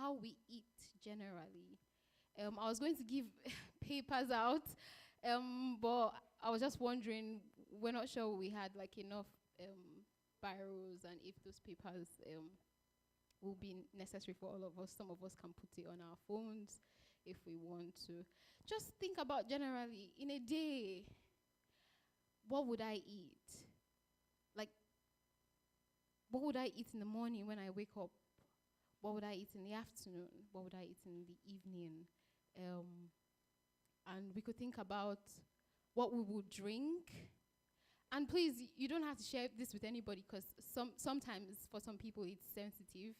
how we eat generally. I was going to give papers out, but I was just wondering, we're not sure we had like enough biros, and if those papers will be necessary for all of us. Some of us can put it on our phones if we want to. Just think about generally, in a day, what would I eat? Like, what would I eat in the morning when I wake up? What would I eat in the afternoon? What would I eat in the evening? And we could think about what we would drink. And please, you don't have to share this with anybody, because sometimes for some people it's sensitive.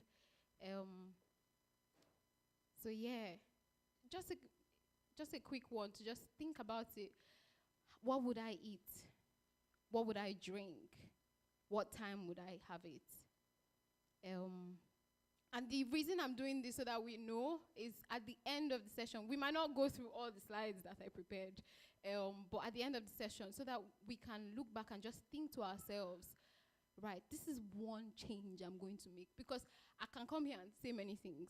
So yeah, just a quick one to just think about it. What would I eat? What would I drink? What time would I have it? And the reason I'm doing this so that we know is at the end of the session, we might not go through all the slides that I prepared, but at the end of the session, so that we can look back and just think to ourselves, right, this is one change I'm going to make. Because I can come here and say many things,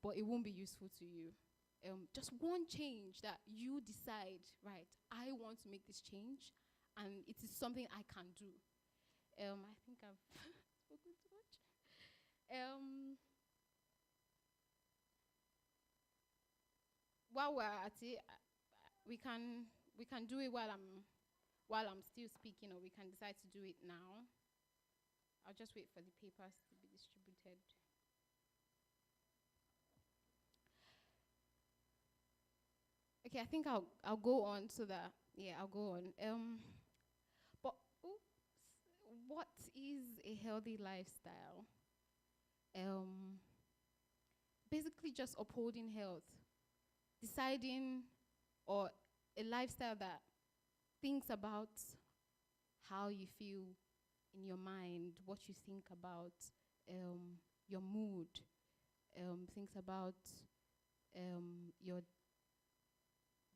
but it won't be useful to you. Just one change that you decide, right, I want to make this change, and it is something I can do. I think I've spoken too much. While we're at it, we can do it while I'm still speaking, or we can decide to do it now. I'll just wait for the papers to be distributed. Okay, I think I'll go on so that I'll go on. But what is a healthy lifestyle? Basically just upholding health, deciding, or a lifestyle that thinks about how you feel in your mind, what you think about, your mood, thinks about your,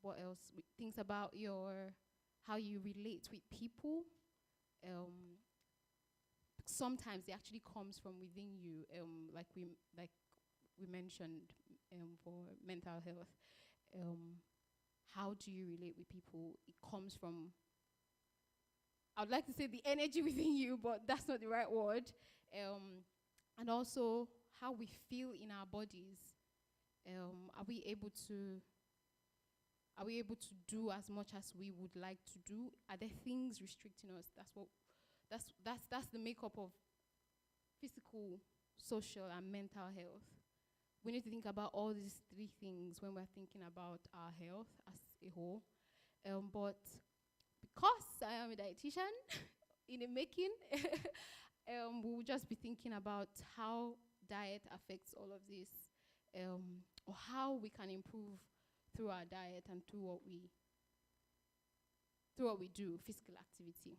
what else? Thinks about how you relate with people. Sometimes it actually comes from within you, like we mentioned, for mental health. How do you relate with people? It comes from, I would like to say the energy within you, but that's not the right word. And also how we feel in our bodies. Are we able to do as much as we would like to do? Are there things restricting us? That's the makeup of physical, social, and mental health. We need to think about all these three things when we're thinking about our health as a whole. But because I am a dietitian in the making, we will just be thinking about how diet affects all of this, or how we can improve through our diet and through what we do, physical activity.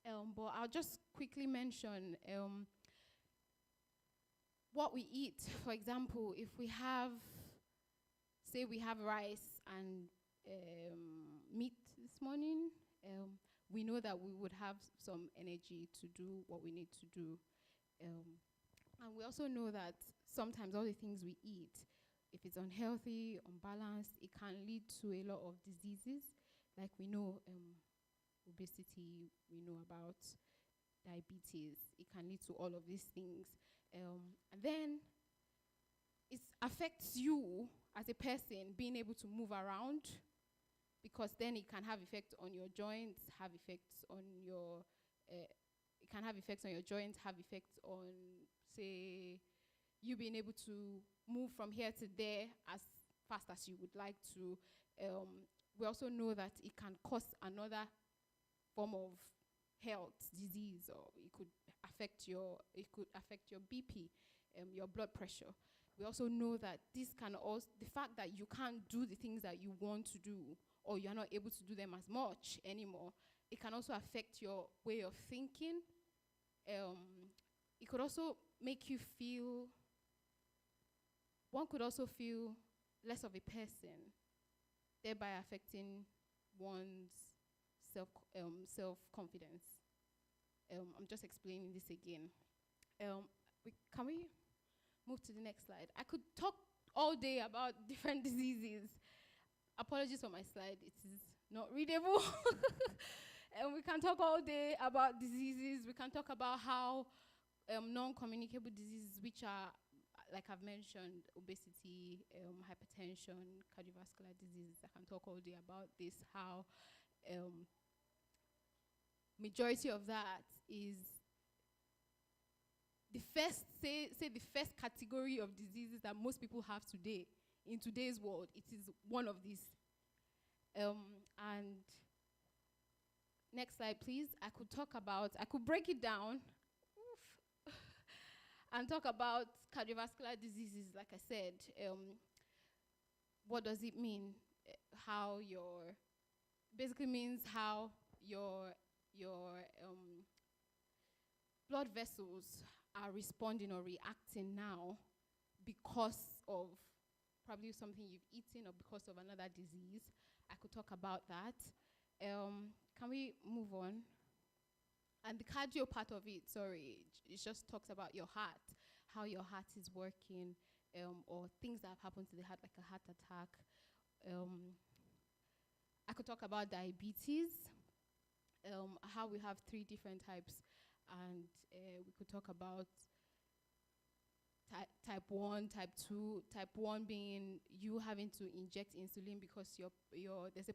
But I'll just quickly mention what we eat. For example, if we have, say we have rice and meat this morning, we know that we would have some energy to do what we need to do. And we also know that sometimes all the things we eat, if it's unhealthy, unbalanced, it can lead to a lot of diseases. Like we know obesity, we know about diabetes. It can lead to all of these things. And then it affects you as a person being able to move around, because then it can have effects on your joints, have effects on your, it can have effects on your joints, have effects on, say, you being able to move from here to there as fast as you would like to. We also know that it can cause another form of health disease, or it could affect your BP, your blood pressure. We also know that this can also, the fact that you can't do the things that you want to do, or you're not able to do them as much anymore, it can also affect your way of thinking. It could also make you feel, one could also feel less of a person, thereby affecting one's self-confidence. I'm just explaining this again. Can we move to the next slide. I could talk all day about different diseases. Apologies for my slide, it is not readable. And we can talk all day about diseases. We can talk about how non-communicable diseases, which are, like I've mentioned, obesity, hypertension, cardiovascular diseases. I can talk all day about this, how majority of that is the first, say the first category of diseases that most people have today, in today's world. It is one of these. And next slide, please. I could break it down and talk about cardiovascular diseases, like I said. What does it mean? Basically means how your blood vessels are responding or reacting now because of probably something you've eaten or because of another disease. I could talk about that. Can we move on? And the cardio part of it, it just talks about your heart, how your heart is working, or things that have happened to the heart, like a heart attack. I could talk about diabetes, how we have 3 different types, and we could talk about type 1, type 2, type 1 being you having to inject insulin because there's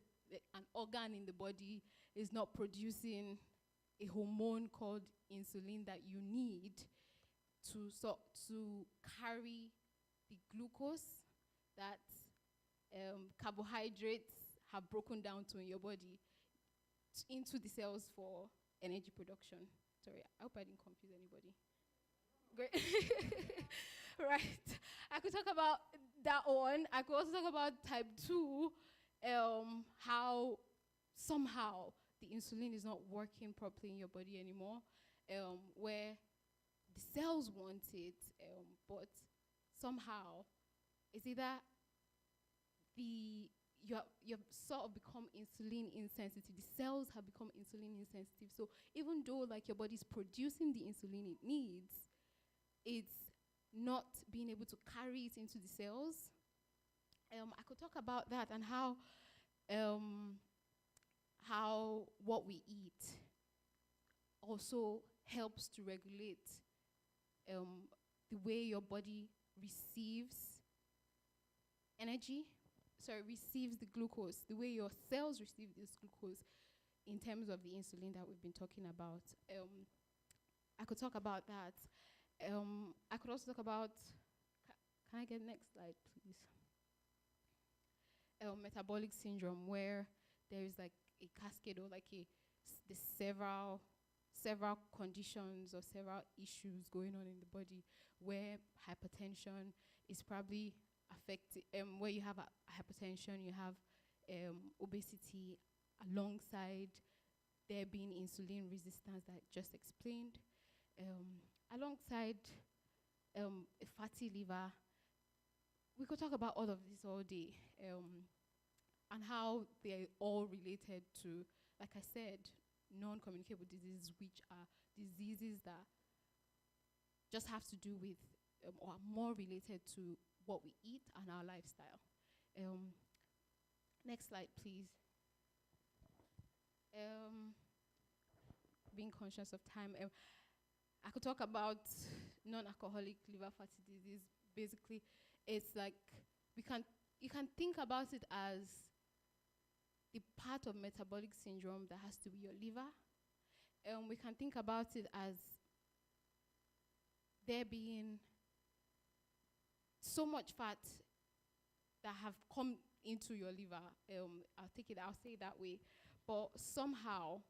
an organ in the body is not producing a hormone called insulin that you need to carry the glucose that carbohydrates have broken down to in your body into the cells for energy production. Sorry, I hope I didn't confuse anybody. Great. Right. I could talk about that one. I could also talk about type 2, how somehow the insulin is not working properly in your body anymore, where the cells want it, but somehow it's either you've sort of become insulin insensitive. The cells have become insulin insensitive. So even though like your body's producing the insulin it needs, it's not being able to carry it into the cells. I could talk about that and how what we eat also helps to regulate the way your body receives receives the glucose, the way your cells receive this glucose in terms of the insulin that we've been talking about. I could talk about that. I could also talk about, can I get next slide, please? Metabolic syndrome, where there is like a cascade or like the several conditions or several issues going on in the body, where hypertension is probably affected, where you have hypertension, you have obesity, alongside there being insulin resistance that I just explained, alongside a fatty liver. We could talk about all of this all day, and how they're all related to, like I said, non-communicable diseases, which are diseases that just have to do with or are more related to what we eat and our lifestyle. Next slide, please. Being conscious of time, I could talk about non-alcoholic liver fatty disease. Basically, it's like you can think about it as the part of metabolic syndrome that has to be your liver. We can think about it as there being so much fat that have come into your liver. I'll say it that way. But somehow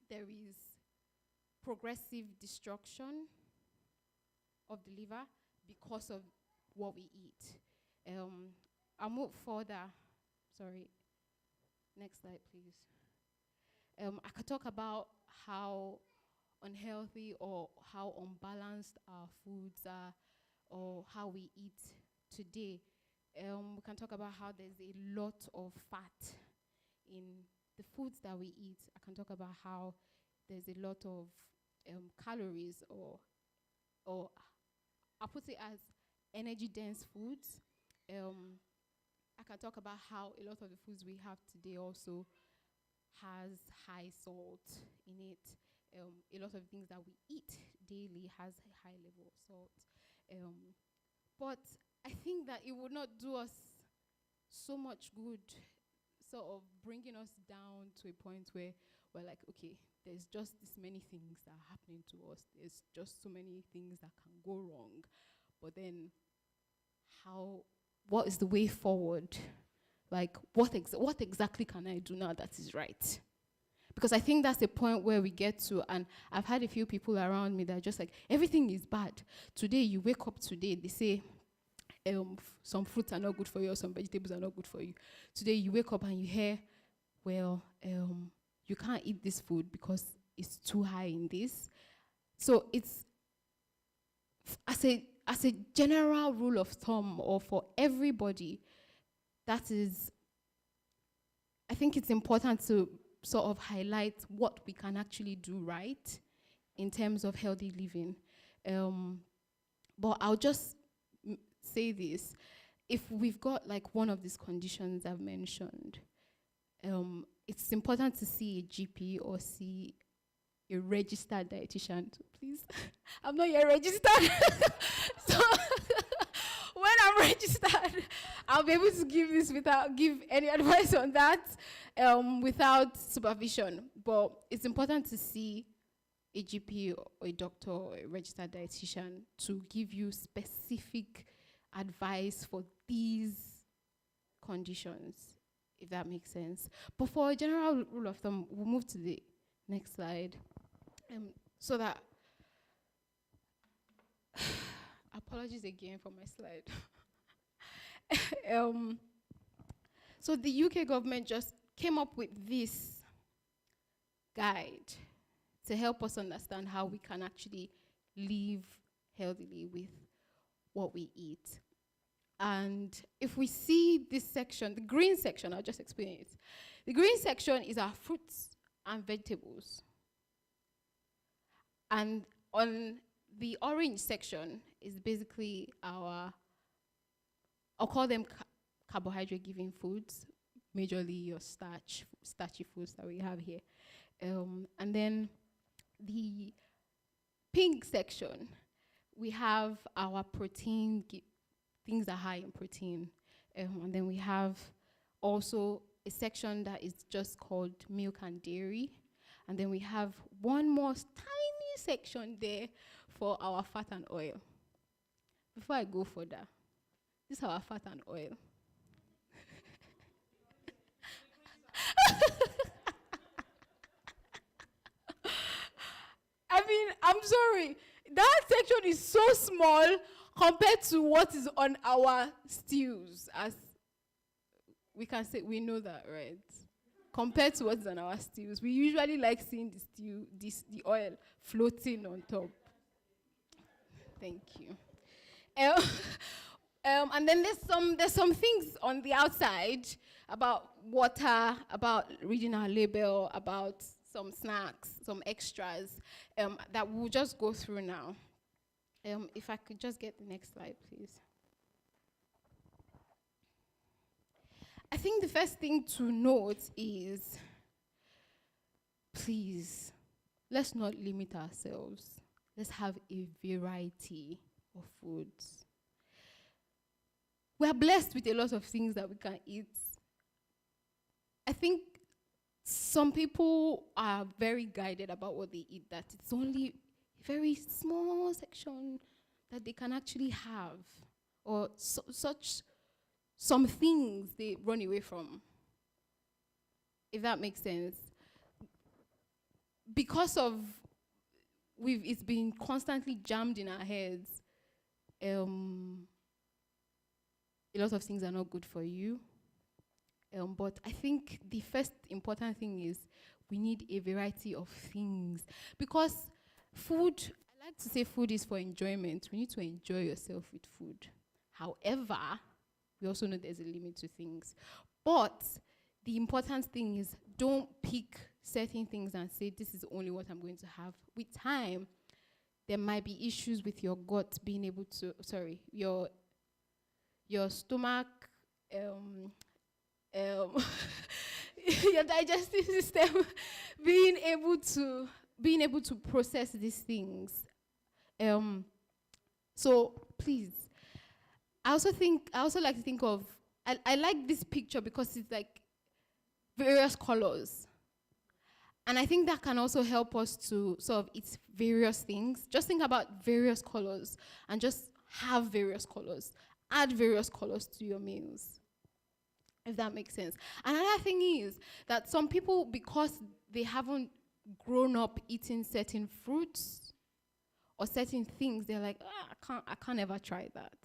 there is progressive destruction of the liver because of what we eat. I'll move further. Sorry. Next slide, please. I could talk about how unhealthy or how unbalanced our foods are, or how we eat today. We can talk about how there's a lot of fat in the foods that we eat. I can talk about how there's a lot of calories, or I'll put it as energy-dense foods. I can talk about how a lot of the foods we have today also has high salt in it. A lot of things that we eat daily has a high level of salt. But I think that it would not do us so much good, sort of bringing us down to a point where we're like, okay, there's just this many things that are happening to us. There's just so many things that can go wrong. But then what is the way forward? Like, what exactly can I do now that is right? Because I think that's the point where we get to, and I've had a few people around me that are just like, everything is bad. Today, you wake up today, they say, some fruits are not good for you or some vegetables are not good for you. Today, you wake up and you hear, well, you can't eat this food because it's too high in this. So it's, as a general rule of thumb, or for everybody, that is, I think it's important to sort of highlight what we can actually do right in terms of healthy living. But I'll just say this. If we've got like one of these conditions I've mentioned, it's important to see a GP or see a registered dietitian. Please, I'm not yet registered. So when I'm registered, I'll be able to give any advice on that without supervision. But it's important to see a GP or a doctor or a registered dietitian to give you specific advice for these conditions, if that makes sense. But for a general rule of thumb, we'll move to the next slide. So that, apologies again for my slide. So the UK government just came up with this guide to help us understand how we can actually live healthily with what we eat. And if we see this section, the green section, I'll just explain it. The green section is our fruits and vegetables. And on the orange section is basically I'll call them carbohydrate-giving foods, majorly your starchy foods that we have here. And then the pink section, we have our protein, things that are high in protein. And then we have also a section that is just called milk and dairy. And then we have one more tiny section there for our fat and oil. Before I go further, this is our fat and oil. I mean, I'm sorry. That section is so small compared to what is on our stews. As we can say, we know that, right? Compared to what's on our stews, we usually like seeing the oil floating on top. Thank you. And then there's some things on the outside about water, about reading our label, about some snacks, some extras that we'll just go through now. If I could just get the next slide, please. I think the first thing to note is, please, let's not limit ourselves. Let's have a variety of foods. We are blessed with a lot of things that we can eat. I think some people are very guided about what they eat, that it's only a very small section that they can actually have, or some things they run away from, if that makes sense. Because of it's been constantly jammed in our heads, a lot of things are not good for you. But I think the first important thing is we need a variety of things. Because food, I like to say food is for enjoyment. We need to enjoy yourself with food. However, we also know there's a limit to things. But the important thing is, don't pick certain things and say, this is only what I'm going to have. With time, there might be issues with your gut being able to, your your stomach, um, your digestive system being able to process these things. So please, I also like to think of, I like this picture because it's like various colors. And I think that can also help us to sort of eat various things. Just think about various colors and just have various colors. Add various colors to your meals, if that makes sense. Another thing is that some people, because they haven't grown up eating certain fruits or certain things, they're like, I can't ever try that.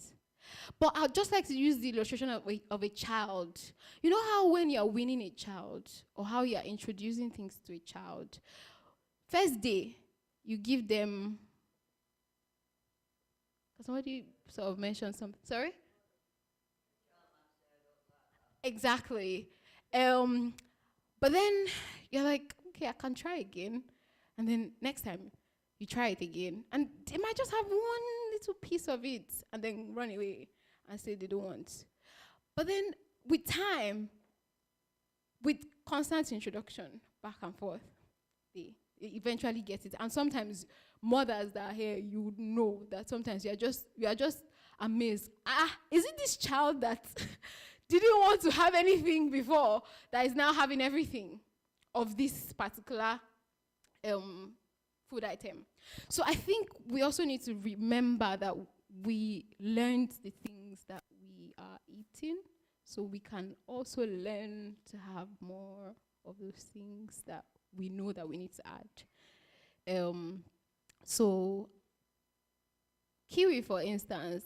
But I'd just like to use the illustration of a child. You know how when you're weaning a child or how you're introducing things to a child, first day, you give them, somebody sort of mentioned something, sorry? Exactly. But then you're like, okay, I can try again. And then next time, you try it again. And they might just have one little piece of it and then run away and say they don't want. But then with time, with constant introduction, back and forth, they eventually get it. And sometimes mothers that are here, you would know that sometimes you are just amazed. Is it this child that didn't want to have anything before that is now having everything of this particular food item? So I think we also need to remember that we learned the things that we are eating, so we can also learn to have more of those things that we know that we need to add. So kiwi, for instance,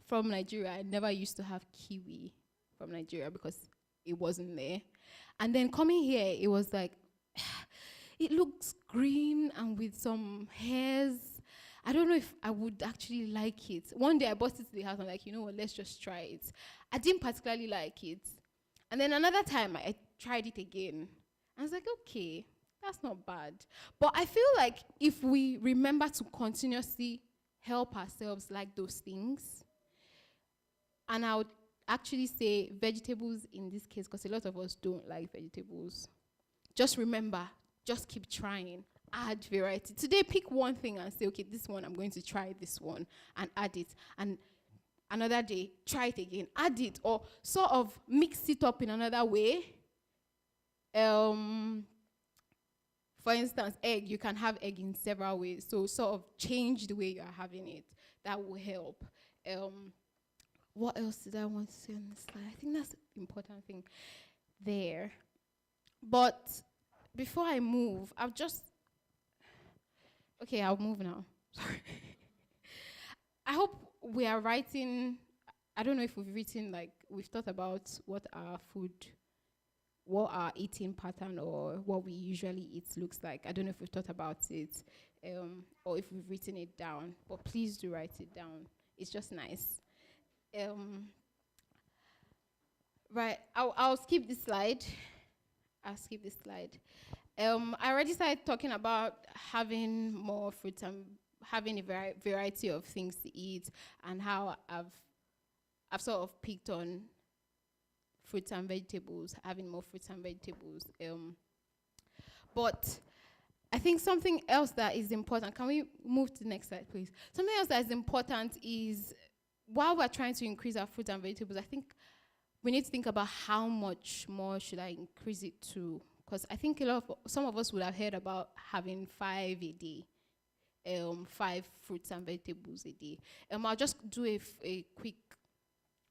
from Nigeria, I never used to have kiwi from Nigeria because it wasn't there. And then coming here, it was like, it looks green and with some hairs. I don't know if I would actually like it. One day I bought it to the house. I'm like, you know what, let's just try it. I didn't particularly like it. And then another time I tried it again. I was like, okay, that's not bad. But I feel like if we remember to continuously help ourselves like those things, and I would actually say vegetables in this case, because a lot of us don't like vegetables. Just remember, just keep trying. Add variety. Today, pick one thing and say, okay, this one, I'm going to try this one and add it. And another day, try it again. Add it or sort of mix it up in another way. For instance, egg. You can have egg in several ways. So sort of change the way you are having it. That will help. What else did I want to say on this slide? I think that's the important thing there. But before I move, I'll move now. Sorry. I hope we are writing, I don't know if we've written, like, we've thought about what our eating pattern or what we usually eat looks like. I don't know if we've thought about it or if we've written it down, but please do write it down. It's just nice. Right, I'll skip this slide. I already started talking about having more fruits and having a variety of things to eat, and how I've sort of picked on fruits and vegetables, having more fruits and vegetables. But I think something else that is important, can we move to the next slide, please? Something else that is important is, while we're trying to increase our fruits and vegetables, I think we need to think about how much more should I increase it to. Because I think some of us would have heard about having 5 a day, 5 fruits and vegetables a day. I'll just do a quick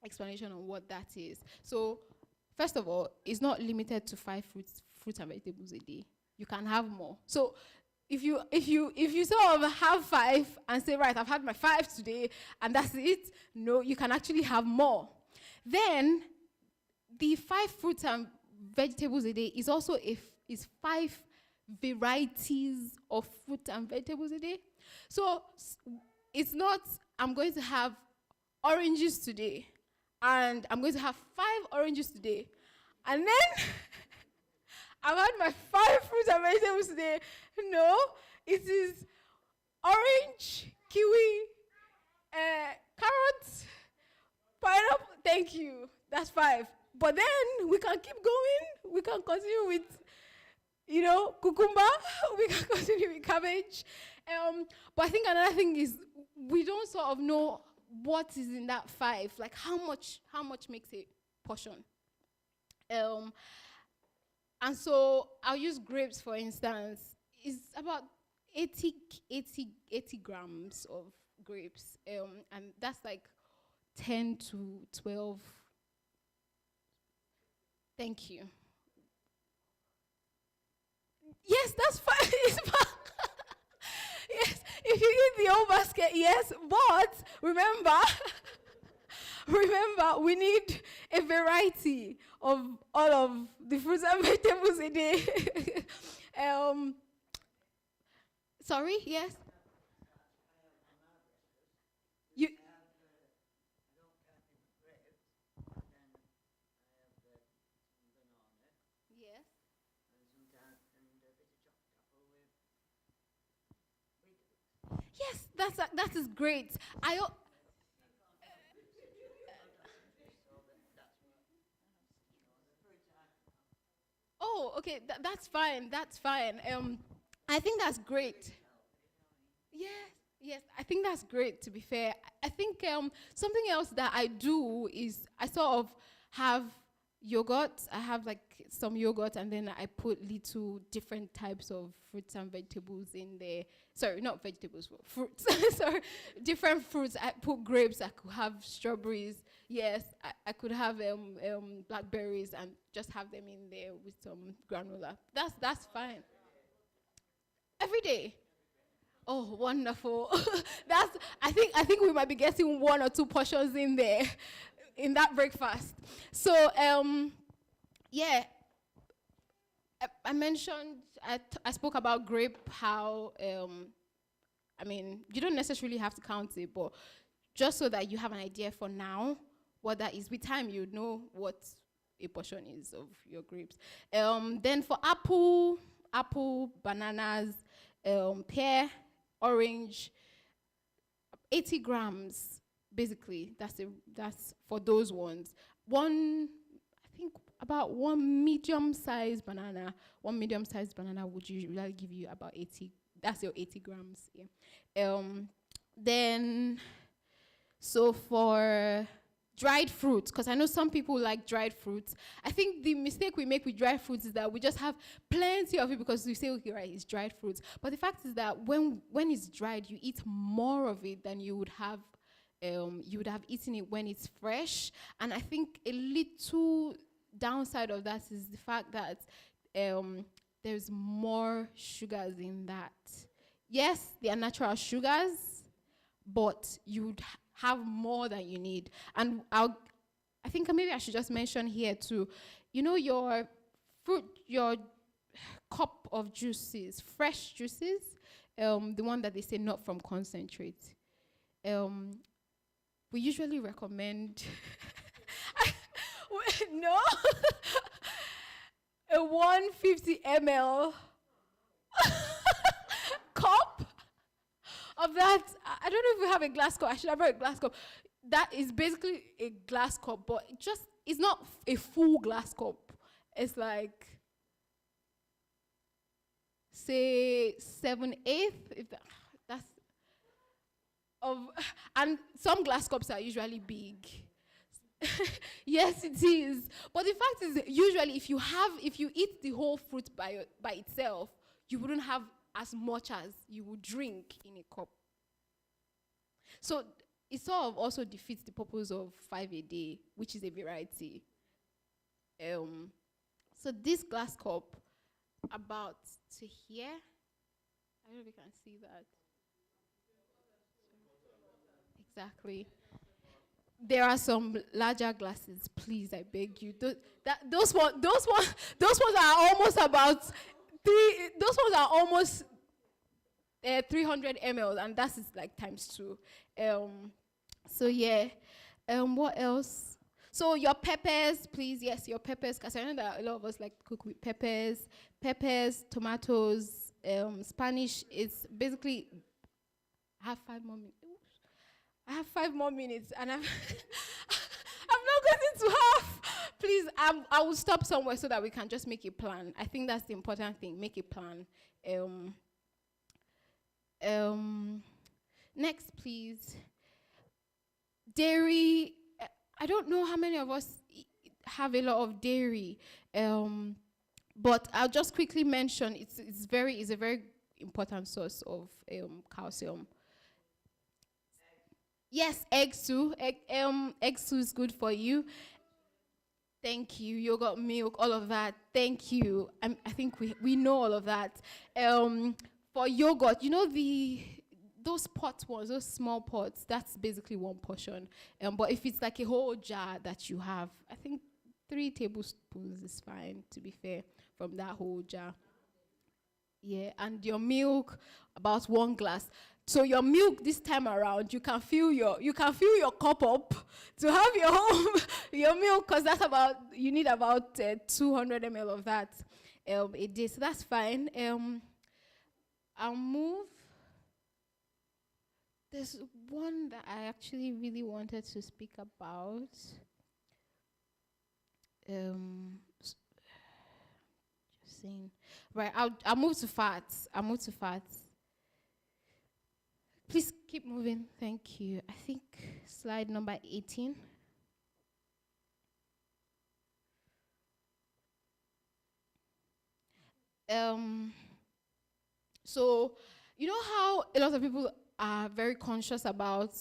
explanation on what that is. So, first of all, it's not limited to 5 fruits and vegetables a day. You can have more. So, if you sort of have 5 and say, right, I've had my 5 today and that's it, no, you can actually have more. Then, the 5 fruits and vegetables a day is also is 5 varieties of fruit and vegetables a day. So it's not, I'm going to have oranges today, and I'm going to have 5 oranges today, and then I've had my 5 fruits and vegetables today. No, it is orange, kiwi, carrots, pineapple, Thank you. That's 5. But then we can keep going. We can continue with, cucumber. We can continue with cabbage. But I think another thing is we don't sort of know what is in that 5. Like how much makes a portion. And so I'll use grapes for instance. It's about 80 grams of grapes. And that's like 10 to 12. Thank you. Yes, that's fine. It's fine. Yes, if you eat the whole basket, yes. But remember, we need a variety of all of the fruits and vegetables a day. Sorry, yes? You. Yes. Yes, that is great. Oh, okay, that's fine. That's fine. I think that's great. Yes, yes, I think that's great. To be fair, I think something else that I do is I sort of have yogurt. I have like some yogurt, and then I put little different types of fruits and vegetables in there. Sorry, not vegetables, but fruits. Sorry, different fruits. I put grapes. I could have strawberries. Yes, I could have blackberries, and just have them in there with some granola. That's fine. Every day. Oh, wonderful. That's I think we might be getting 1 or 2 portions in there in that breakfast. So yeah, I mentioned I spoke about grape how I mean you don't necessarily have to count it, but just so that you have an idea for now what that is. With time you know what a portion is of your grapes. Then for apple, bananas, pear, orange, 80 grams, basically. That's for those ones. I think about one medium-sized banana would usually give you about 80. That's your 80 grams. Yeah. Then, so for dried fruits, because I know some people like dried fruits. I think the mistake we make with dried fruits is that we just have plenty of it because we say, okay, right, it's dried fruits. But the fact is that when it's dried, you eat more of it than you would have eaten it when it's fresh. And I think a little downside of that is the fact that there's more sugars in that. Yes, they are natural sugars, but you would have more than you need. And I think maybe I should just mention here too, your fruit, your cup of juices, fresh juices, the one that they say not from concentrate. We usually recommend no a 150 ml cup of that. I don't know if we have a glass cup. I should have brought a glass cup. That is basically a glass cup, but it's not a full glass cup. It's like, say, 7/8, if that's of, and some glass cups are usually big. Yes, it is. But the fact is, usually, if you eat the whole fruit by itself, you wouldn't have as much as you would drink in a cup. So it sort of also defeats the purpose of 5 a day, which is a variety. So this glass cup, about to here, I don't know if you can see that. Exactly. There are some larger glasses, please, I beg you. Those ones are almost about those ones are almost 300 ml, and that is like times 2. So yeah, what else? So your peppers, please, yes, your peppers, because I know that a lot of us like to cook with peppers, tomatoes, Spanish. It's basically, I have 5 more minutes. I have 5 more minutes, and I'm not going to half. Please, I will stop somewhere so that we can just make a plan. I think that's the important thing. Make a plan. Next, please. Dairy. I don't know how many of us have a lot of dairy, but I'll just quickly mention it's a very important source of calcium. Yes, eggs too. Eggs too is good for you. Thank you. Yogurt, milk, all of that. Thank you. I think we know all of that. For yogurt, you know those pot ones, those small pots, that's basically one portion. But if it's like a whole jar that you have, I think 3 tablespoons is fine, to be fair, from that whole jar. Yeah, and your milk, about 1 glass. So your milk this time around, you can fill your cup up to have your home your milk, because you need about 200 ml of that a day. So that's fine. I'll move. There's one that I actually really wanted to speak about. Just saying. Right, I'll move to fats. Please keep moving. Thank you. I think slide number 18. So, you know how a lot of people are very conscious about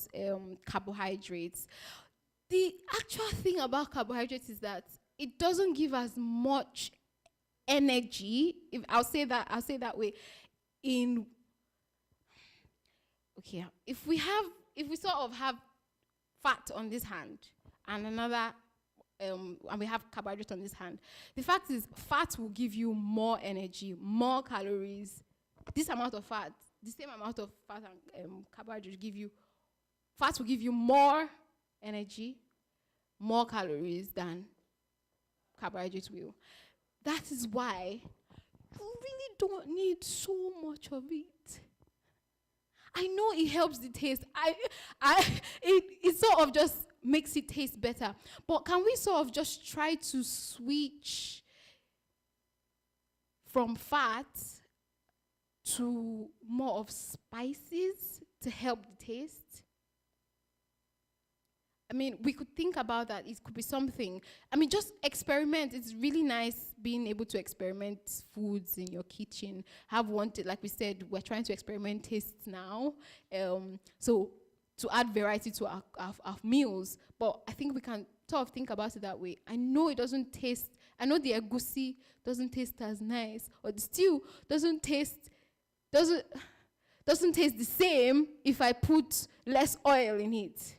carbohydrates. The actual thing about carbohydrates is that it doesn't give us much energy. I'll say that way. If we sort of have fat on this hand and another and we have carbohydrate on this hand, the fact is fat will give you more energy, more calories. This amount of fat, the same amount of fat and carbohydrate fat will give you more energy, more calories than carbohydrates will. That is why you really don't need so much of it. I know it helps the taste. It sort of just makes it taste better. But can we sort of just try to switch from fat to more of spices to help the taste? I mean, we could think about that. It could be something. I mean, just experiment. It's really nice being able to experiment foods in your kitchen. Like we said, we're trying to experiment tastes now. So to add variety to our meals. But I think we can sort of think about it that way. I know it doesn't taste, I know the egusi doesn't taste as nice, or the stew doesn't taste the same if I put less oil in it.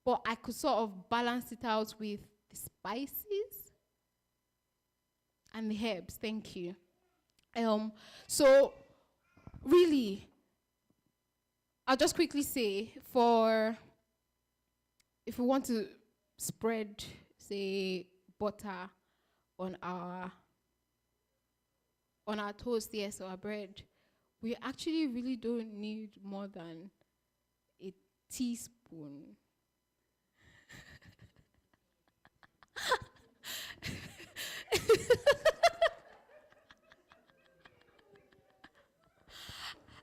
But I could sort of balance it out with the spices and the herbs. Thank you. So really, I'll just quickly say, if we want to spread, say, butter on our toast, yes, or our bread, we actually really don't need more than a teaspoon.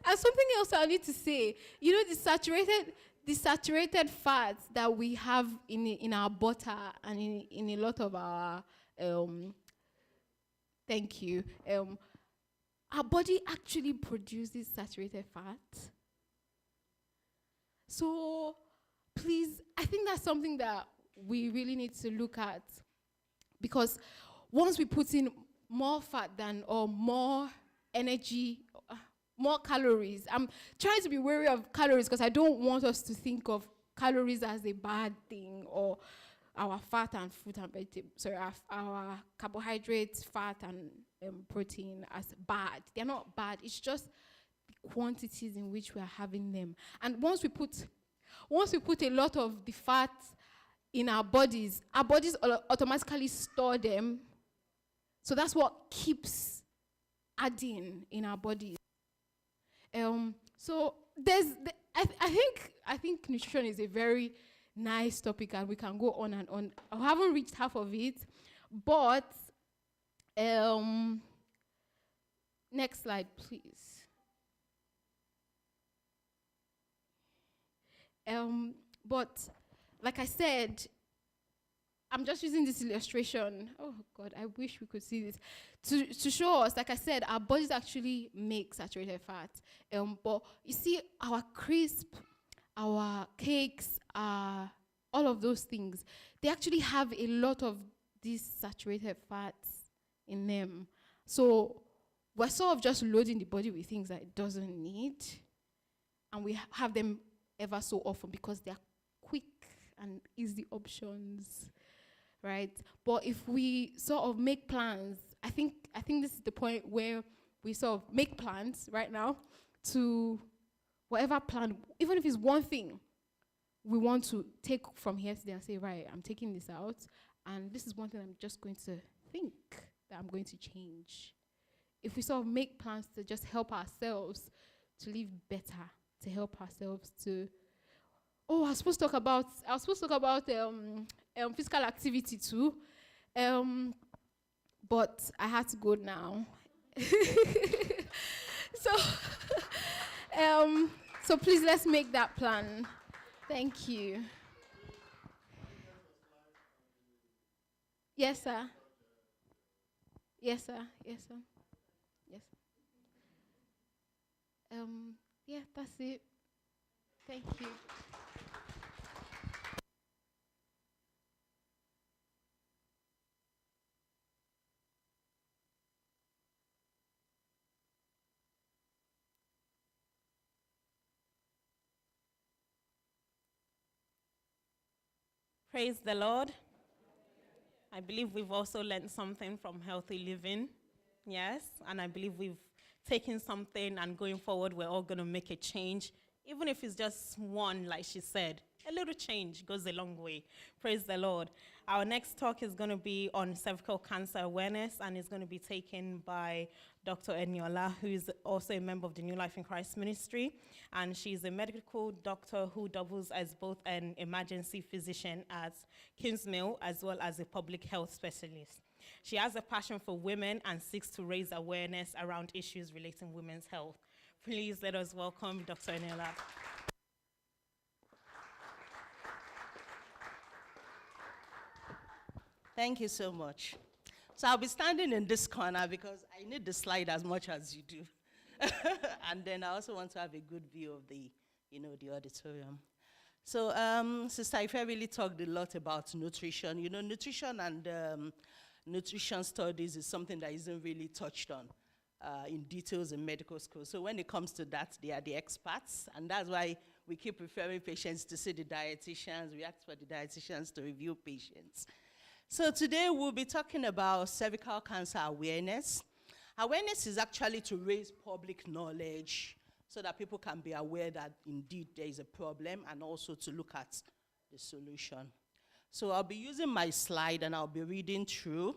And something else I need to say, you know, the saturated fats that we have in our butter and in a lot of our thank you. Our body actually produces saturated fat. So please, I think that's something that we really need to look at, because once we put in more fat or more energy, more calories. I'm trying to be wary of calories because I don't want us to think of calories as a bad thing, or our fat and fruit and vegetables, sorry, our carbohydrates, fat and protein as bad. They're not bad. It's just the quantities in which we are having them. And once we put a lot of the fat in our bodies automatically store them. So that's what keeps adding in our bodies. So I think nutrition is a very nice topic, and we can go on and on. I haven't reached half of it, but next slide, please. But like I said, I'm just using this illustration. Oh God, I wish we could see this to show us. Like I said, our bodies actually make saturated fat. But you see, our crisp, our cakes, all of those things, they actually have a lot of these saturated fats in them. So we're sort of just loading the body with things that it doesn't need, and we have them ever so often because they're quick and easy options, right? But if we sort of make plans, I think this is the point where we sort of make plans right now to whatever plan, even if it's one thing we want to take from here today and say, right, I'm taking this out, and this is one thing I'm just going to think that I'm going to change. If we sort of make plans to just help ourselves to live better, to help ourselves to, I was supposed to talk about physical activity too, but I had to go now. So please, let's make that plan. Thank you. Yes, sir. Yes, sir. Yes, sir. Yes. Yeah, that's it. Thank you. Praise the Lord. I believe we've also learned something from healthy living. Yes, and I believe we've taken something, and going forward, we're all going to make a change. Even if it's just one, like she said, a little change goes a long way. Praise the Lord. Our next talk is going to be on cervical cancer awareness, and it's going to be taken by Dr. Eniola, who is also a member of the New Life in Christ ministry. And she's a medical doctor who doubles as both an emergency physician at Kingsmill as well as a public health specialist. She has a passion for women and seeks to raise awareness around issues relating women's health. Please let us welcome Dr. Eniola. Thank you so much. So I'll be standing in this corner because I need the slide as much as you do. And then I also want to have a good view of the auditorium. So Sister Ife really talked a lot about nutrition. Nutrition and nutrition studies is something that isn't really touched on in details in medical school. So when it comes to that, they are the experts, and that's why we keep referring patients to see the dietitians. We ask for the dietitians to review patients. So today we'll be talking about cervical cancer awareness. Awareness is actually to raise public knowledge so that people can be aware that indeed there is a problem, and also to look at the solution. So I'll be using my slide and I'll be reading through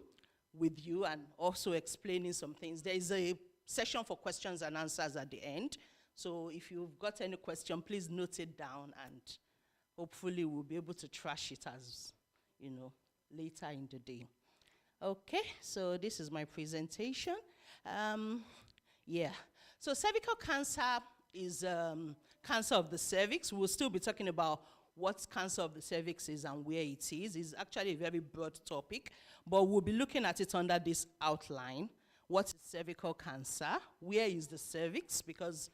with you and also explaining some things. There is a session for questions and answers at the end. So if you've got any question, please note it down, and hopefully we'll be able to trash it as, later in the day. Okay, so this is my presentation. So cervical cancer is cancer of the cervix. We'll still be talking about what cancer of the cervix is and where it is. It's actually a very broad topic, but we'll be looking at it under this outline. What is cervical cancer? Where is the cervix? Because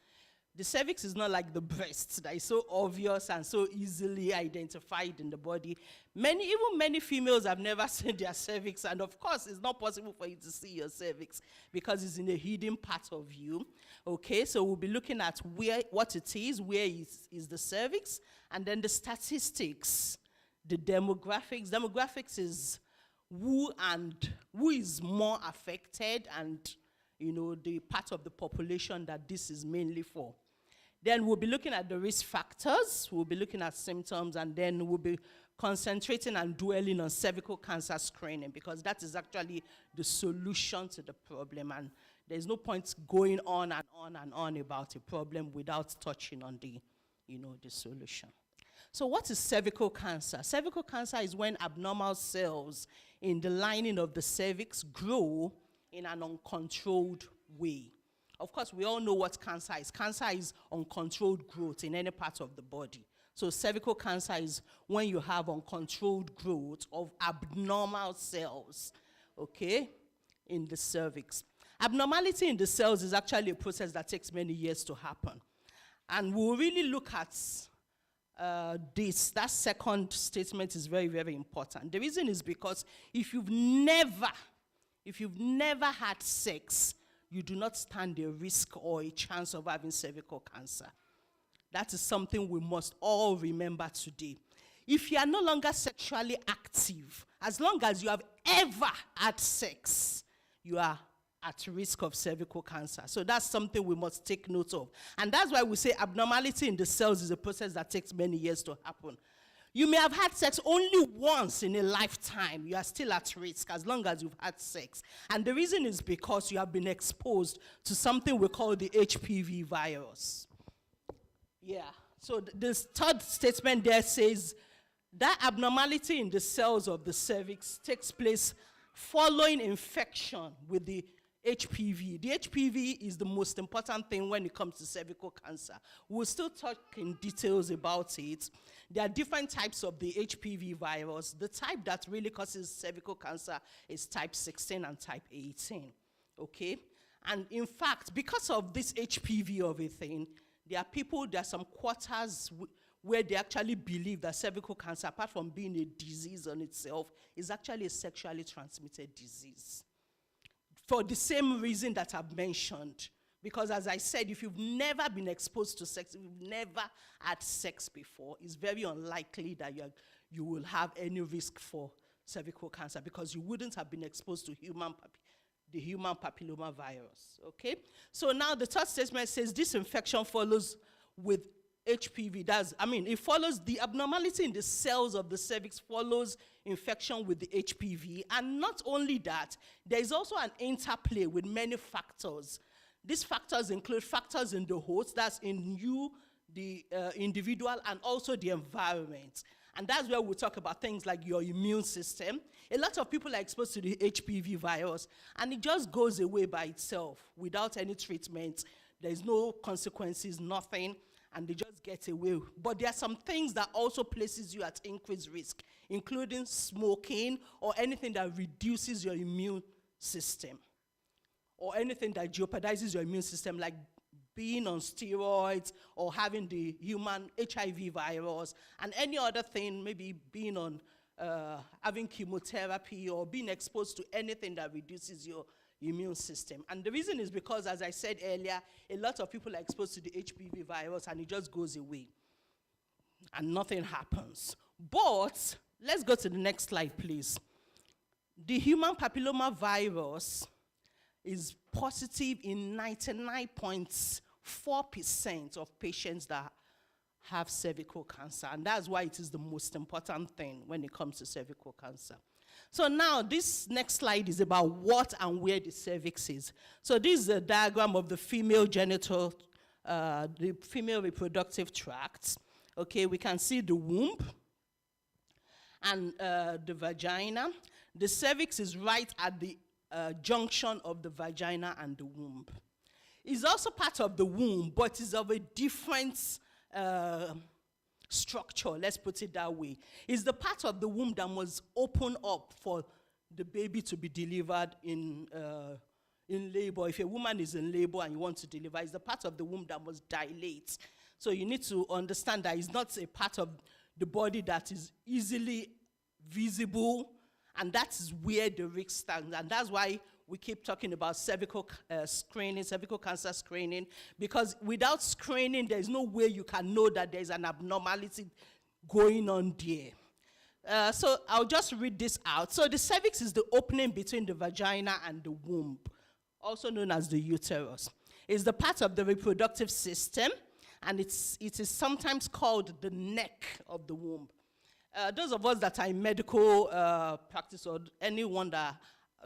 the cervix is not like the breast that is so obvious and so easily identified in the body. Many females have never seen their cervix, and of course it's not possible for you to see your cervix because it's in a hidden part of you. Okay, so we'll be looking at what it is, where is the cervix, and then the statistics, the demographics. Demographics is who is more affected, and the part of the population that this is mainly for. Then we'll be looking at the risk factors, we'll be looking at symptoms, and then we'll be concentrating and dwelling on cervical cancer screening, because that is actually the solution to the problem, and there's no point going on and on and on about a problem without touching on the solution. So what is cervical cancer? Cervical cancer is when abnormal cells in the lining of the cervix grow in an uncontrolled way. Of course, we all know what cancer is. Cancer is uncontrolled growth in any part of the body. So cervical cancer is when you have uncontrolled growth of abnormal cells, okay, in the cervix. Abnormality in the cells is actually a process that takes many years to happen. And we'll really look at this. That second statement is very, very important. The reason is because if you've never had sex, you do not stand a risk or a chance of having cervical cancer. That is something we must all remember today. If you are no longer sexually active, as long as you have ever had sex, you are at risk of cervical cancer. So that's something we must take note of. And that's why we say abnormality in the cells is a process that takes many years to happen. You may have had sex only once in a lifetime. You are still at risk as long as you've had sex. And the reason is because you have been exposed to something we call the HPV virus. Yeah. So this third statement there says that abnormality in the cells of the cervix takes place following infection with the HPV. The HPV is the most important thing when it comes to cervical cancer. We'll still talk in details about it. There are different types of the HPV virus. The type that really causes cervical cancer is type 16 and type 18, okay? And in fact, because of this HPV of a thing, there are some quarters where they actually believe that cervical cancer, apart from being a disease on itself, is actually a sexually transmitted disease. For the same reason that I've mentioned. Because as I said, if you've never been exposed to sex, if you've never had sex before, it's very unlikely that you will have any risk for cervical cancer because you wouldn't have been exposed to the human papilloma virus, okay? So now the third statement says this infection follows with HPV. It follows the abnormality in the cells of the cervix follows infection with the HPV. And not only that, there is also an interplay with many factors. These factors include factors in the host, that's in you, the individual, and also the environment. And that's where we talk about things like your immune system. A lot of people are exposed to the HPV virus, and it just goes away by itself without any treatment. There's no consequences, nothing, and they just get away. But there are some things that also places you at increased risk, including smoking or anything that reduces your immune system, or anything that jeopardizes your immune system, like being on steroids or having the human HIV virus, and any other thing, maybe being on having chemotherapy or being exposed to anything that reduces your immune system. And the reason is because, as I said earlier, a lot of people are exposed to the HPV virus and it just goes away and nothing happens. But let's go to the next slide, please. The human papilloma virus is positive in 99.4% of patients that have cervical cancer. And that's why it is the most important thing when it comes to cervical cancer. So now this next slide is about what and where the cervix is. So this is a diagram of the female genital, the female reproductive tract. Okay, we can see the womb and the vagina. The cervix is right at the junction of the vagina and the womb. It's also part of the womb, but is of a different structure, let's put it that way. It's the part of the womb that must open up for the baby to be delivered in labor. If a woman is in labor and you want to deliver, it's the part of the womb that must dilate. So you need to understand that it's not a part of the body that is easily visible, and that's where the risk stands. And that's why we keep talking about cervical screening, cervical cancer screening, because without screening, there's no way you can know that there's an abnormality going on there. So I'll just read this out. So the cervix is the opening between the vagina and the womb, also known as the uterus. It's the part of the reproductive system, and it is sometimes called the neck of the womb. Those of us that are in medical practice, or anyone that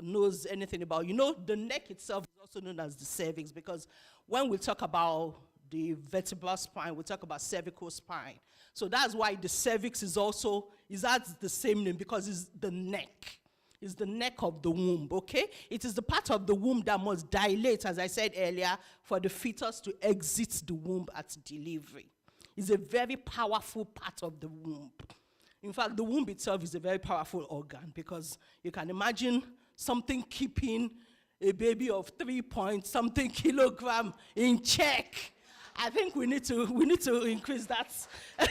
knows anything about, the neck itself is also known as the cervix, because when we talk about the vertebral spine, we talk about cervical spine. So that's why the cervix is has the same name, because it's the neck. It's the neck of the womb, okay? It is the part of the womb that must dilate, as I said earlier, for the fetus to exit the womb at delivery. It's a very powerful part of the womb. In fact, the womb itself is a very powerful organ, because you can imagine something keeping a baby of 3-point-something kilogram in check. I think we need to increase that.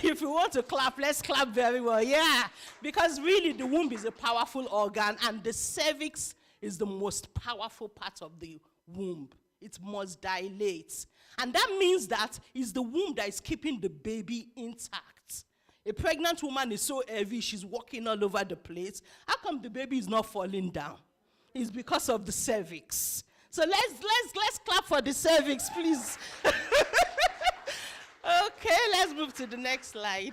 If we want to clap, let's clap very well. Yeah, because really the womb is a powerful organ, and the cervix is the most powerful part of the womb. It must dilate. And that means that it's the womb that is keeping the baby intact. A pregnant woman is so heavy, she's walking all over the place. How come the baby is not falling down? It's because of the cervix. So let's clap for the cervix, please. Okay, let's move to the next slide.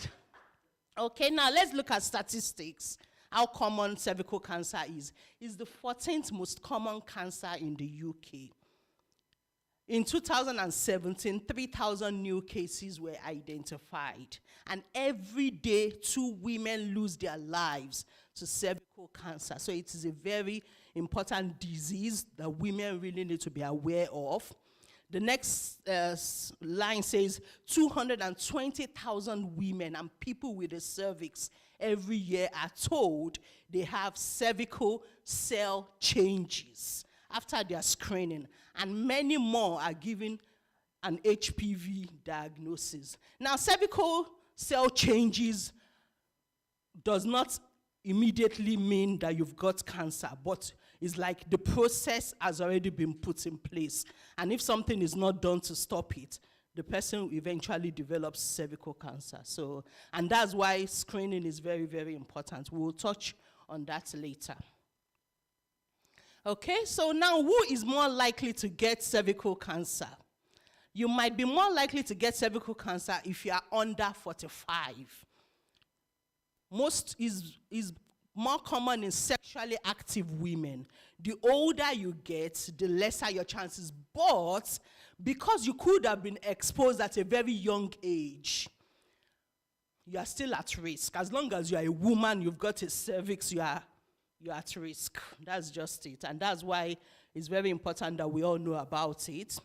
Okay, now let's look at statistics. How common cervical cancer is. It's the 14th most common cancer in the UK. In 2017, 3,000 new cases were identified. And every day, 2 women lose their lives to cervical cancer. So it is a very important disease that women really need to be aware of. The next line says 220,000 women and people with a cervix every year are told they have cervical cell changes after their screening, and many more are given an HPV diagnosis. Now, cervical cell changes does not immediately mean that you've got cancer, but it's like the process has already been put in place. And if something is not done to stop it, the person eventually develops cervical cancer. So, and that's why screening is very, very important. We will touch on that later. Okay, so now who is more likely to get cervical cancer? You might be more likely to get cervical cancer if you are under 45. Most is more common in sexually active women. The older you get, the lesser your chances. But because you could have been exposed at a very young age, you are still at risk. As long as you are a woman, you've got a cervix, you are at risk. That's just it. And that's why it's very important that we all know about it.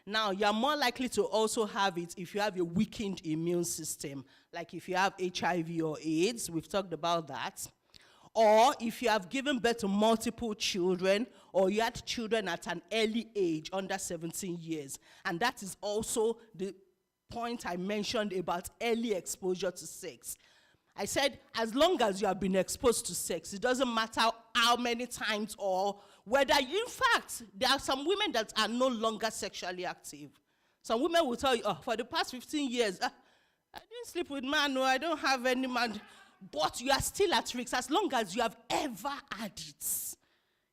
Now, you're more likely to also have it if you have a weakened immune system, like if you have HIV or AIDS. We've talked about that. Or if you have given birth to multiple children, or you had children at an early age, under 17 years. And that is also the point I mentioned about early exposure to sex. I said, as long as you have been exposed to sex, it doesn't matter how many times or whether in fact, there are some women that are no longer sexually active. Some women will tell you, oh, for the past 15 years, I didn't sleep with man, no, I don't have any man. But you are still at risk as long as you have ever had it.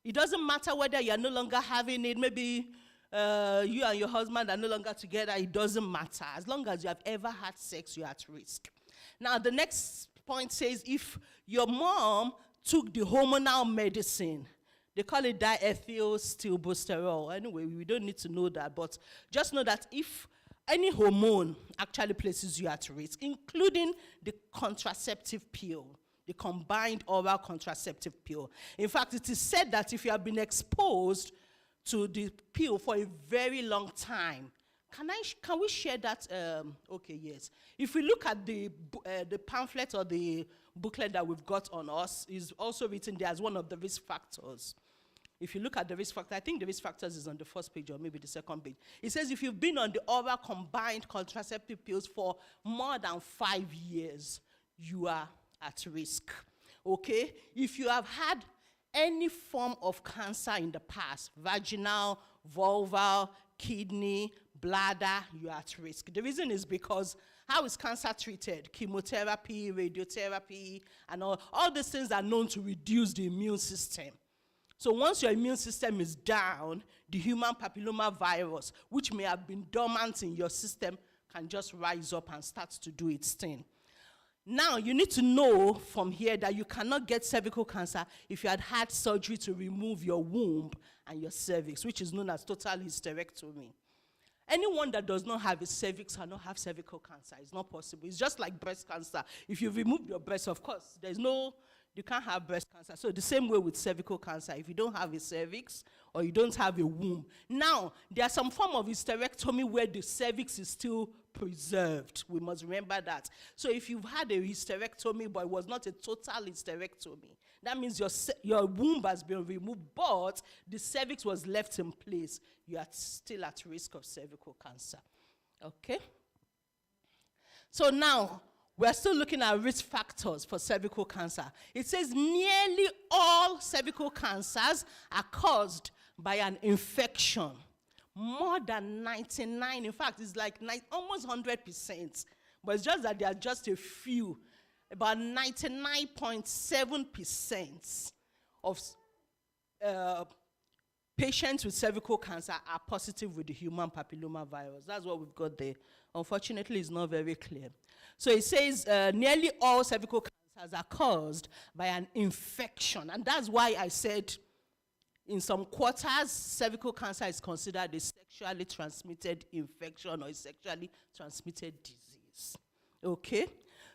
It doesn't matter whether you are no longer having it. Maybe you and your husband are no longer together. It doesn't matter. As long as you have ever had sex, you're at risk. Now, the next point says if your mom took the hormonal medicine, they call it diethylstilbestrol. Anyway, we don't need to know that, but just know that if any hormone actually places you at risk, including the contraceptive pill, the combined oral contraceptive pill. In fact, it is said that if you have been exposed to the pill for a very long time, can we share that? Okay, yes. If we look at the pamphlet or the booklet that we've got on us, is also written there as one of the risk factors. If you look at the risk factor, I think the risk factors is on the first page or maybe the second page. It says if you've been on the oral combined contraceptive pills for more than 5 years, you are at risk. Okay? If you have had any form of cancer in the past, vaginal, vulval, kidney, bladder, you are at risk. The reason is because how is cancer treated? Chemotherapy, radiotherapy, and all these things are known to reduce the immune system. So once your immune system is down, the human papilloma virus, which may have been dormant in your system, can just rise up and start to do its thing. Now, you need to know from here that you cannot get cervical cancer if you had surgery to remove your womb and your cervix, which is known as total hysterectomy. Anyone that does not have a cervix cannot have cervical cancer. It's not possible. It's just like breast cancer. If you remove your breast, of course, you can't have breast cancer. So the same way with cervical cancer, if you don't have a cervix or you don't have a womb. Now, there's some form of hysterectomy where the cervix is still preserved. We must remember that. So if you've had a hysterectomy, but it was not a total hysterectomy, that means your womb has been removed, but the cervix was left in place. You are still at risk of cervical cancer. Okay? So now, we're still looking at risk factors for cervical cancer. It says nearly all cervical cancers are caused by an infection. More than 99, in fact, it's like almost 100%. But it's just that there are just a few. About 99.7% of patients with cervical cancer are positive with the human papilloma virus. That's what we've got there. Unfortunately, it's not very clear. So it says nearly all cervical cancers are caused by an infection. And that's why I said in some quarters, cervical cancer is considered a sexually transmitted infection or a sexually transmitted disease. Okay?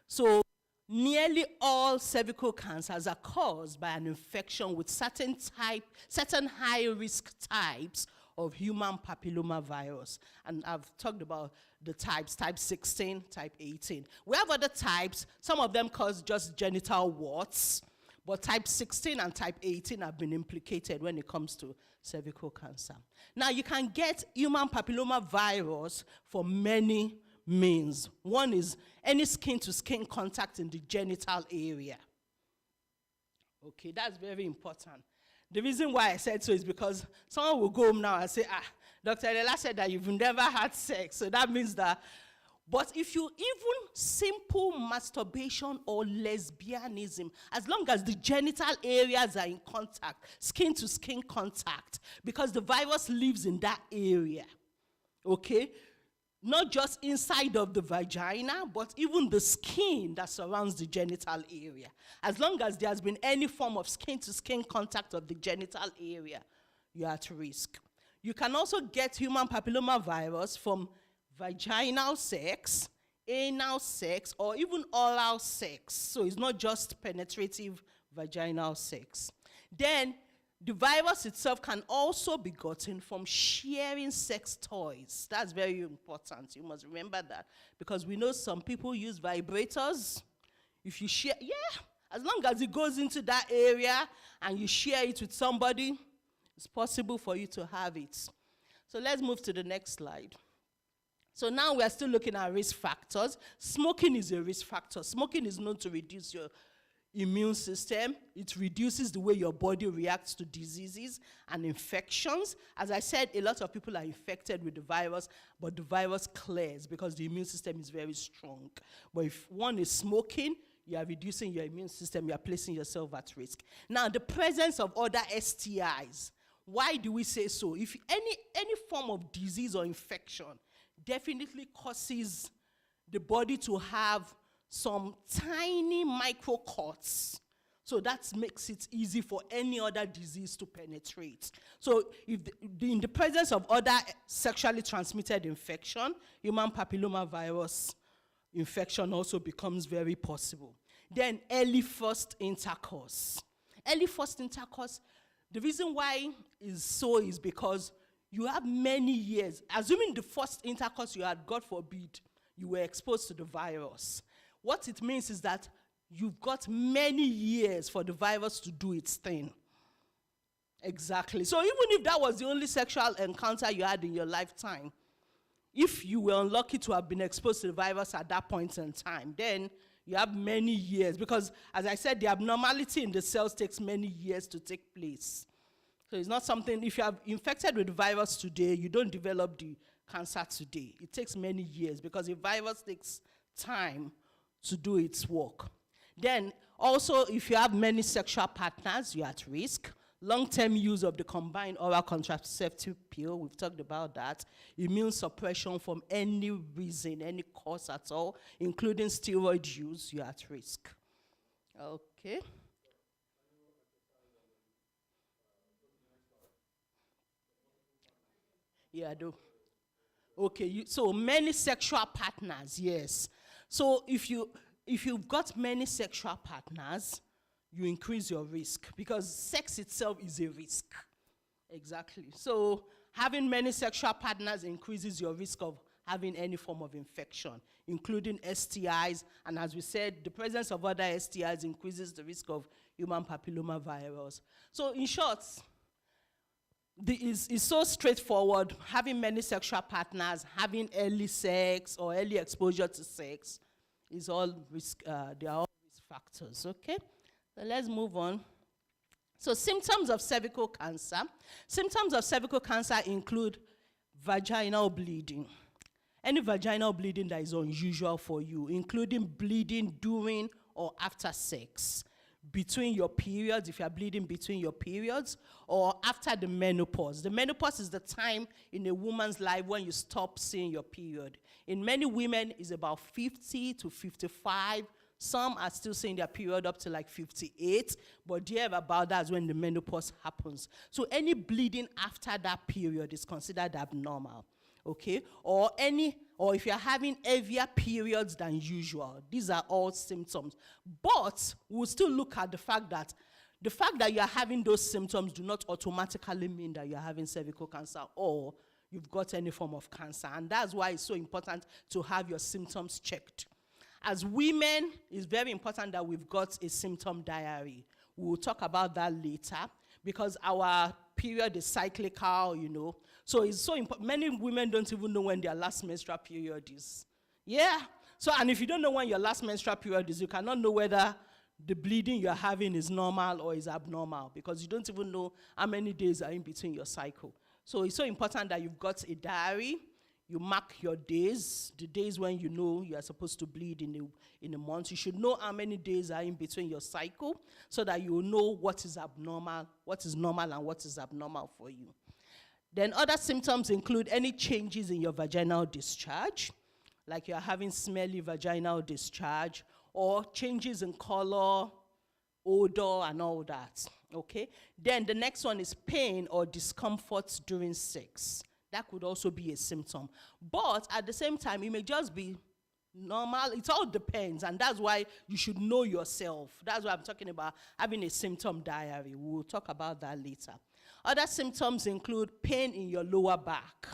So nearly all cervical cancers are caused by an infection with certain high-risk types of human papilloma virus. And I've talked about the types, type 16, type 18. We have other types. Some of them cause just genital warts, but type 16 and type 18 have been implicated when it comes to cervical cancer. Now, you can get human papilloma virus for many means. One is any skin-to-skin contact in the genital area. Okay, that's very important. The reason why I said so is because someone will go home now and say, Dr. Ella said that you've never had sex, so that means that. But if you even simple masturbation or lesbianism, as long as the genital areas are in contact, skin-to-skin contact, because the virus lives in that area, okay? Not just inside of the vagina, but even the skin that surrounds the genital area. As long as there has been any form of skin-to-skin contact of the genital area, you're at risk. You can also get human papilloma virus from vaginal sex, anal sex, or even oral sex. So it's not just penetrative vaginal sex. Then the virus itself can also be gotten from sharing sex toys. That's very important. You must remember that. Because we know some people use vibrators. If you share, as long as it goes into that area and you share it with somebody, it's possible for you to have it. So let's move to the next slide. So now we are still looking at risk factors. Smoking is a risk factor. Smoking is known to reduce your immune system. It reduces the way your body reacts to diseases and infections. As I said, a lot of people are infected with the virus, but the virus clears because the immune system is very strong. But if one is smoking, you are reducing your immune system, you are placing yourself at risk. Now, the presence of other STIs. Why do we say so? If any form of disease or infection definitely causes the body to have some tiny micro cuts. So that makes it easy for any other disease to penetrate. So if in the presence of other sexually transmitted infection, human papilloma virus infection also becomes very possible. Then early first intercourse. Early first intercourse, the reason why is because you have many years, assuming the first intercourse you had, God forbid, you were exposed to the virus. What it means is that you've got many years for the virus to do its thing. Exactly. So even if that was the only sexual encounter you had in your lifetime, if you were unlucky to have been exposed to the virus at that point in time, then you have many years. Because, as I said, the abnormality in the cells takes many years to take place. So it's not something, if you are infected with the virus today, you don't develop the cancer today. It takes many years because the virus takes time to do its work. Then, also, if you have many sexual partners, you're at risk. Long-term use of the combined oral contraceptive pill, we've talked about that. Immune suppression from any reason, any cause at all, including steroid use, you're at risk. Okay. Yeah, I do. Okay, so many sexual partners, yes. So if you've got many sexual partners, you increase your risk because sex itself is a risk. Exactly. So having many sexual partners increases your risk of having any form of infection, including STIs. And as we said, the presence of other STIs increases the risk of human papillomavirus. So in short, it's so straightforward. Having many sexual partners, having early sex or early exposure to sex is all risk. They are all risk factors. Okay, so let's move on. So symptoms of cervical cancer. Symptoms of cervical cancer include vaginal bleeding. Any vaginal bleeding that is unusual for you, including bleeding during or after sex, between your periods, if you are bleeding between your periods, or after the menopause. The menopause is the time in a woman's life when you stop seeing your period. In many women, it's about 50 to 55. Some are still seeing their period up to like 58, but there about that's when the menopause happens. So any bleeding after that period is considered abnormal. Okay, or if you're having heavier periods than usual, these are all symptoms. But we'll still look at the fact that you're having those symptoms do not automatically mean that you're having cervical cancer or you've got any form of cancer. And that's why it's so important to have your symptoms checked. As women, it's very important that we've got a symptom diary. We'll talk about that later because our period is cyclical, So it's so important. Many women don't even know when their last menstrual period is. Yeah. So, and if you don't know when your last menstrual period is, you cannot know whether the bleeding you're having is normal or is abnormal because you don't even know how many days are in between your cycle. So it's so important that you've got a diary. You mark your days, the days when you know you are supposed to bleed in a month. You should know how many days are in between your cycle so that you will know what is abnormal, what is normal, and what is abnormal for you. Then other symptoms include any changes in your vaginal discharge, like you're having smelly vaginal discharge, or changes in color, odor, and all that, okay? Then the next one is pain or discomfort during sex. That could also be a symptom. But at the same time, it may just be normal. It all depends, and that's why you should know yourself. That's why I'm talking about having a symptom diary. We'll talk about that later. Other symptoms include pain in your lower back,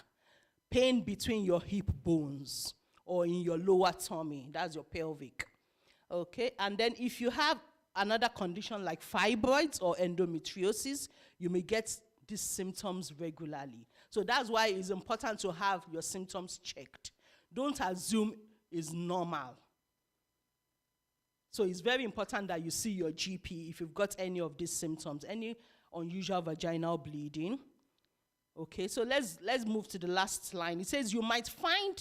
pain between your hip bones, or in your lower tummy. That's your pelvic. Okay, and then if you have another condition like fibroids or endometriosis, you may get these symptoms regularly. So that's why it's important to have your symptoms checked. Don't assume it's normal. So it's very important that you see your GP if you've got any of these symptoms, any unusual vaginal bleeding. Okay, so let's move to the last line. It says you might find,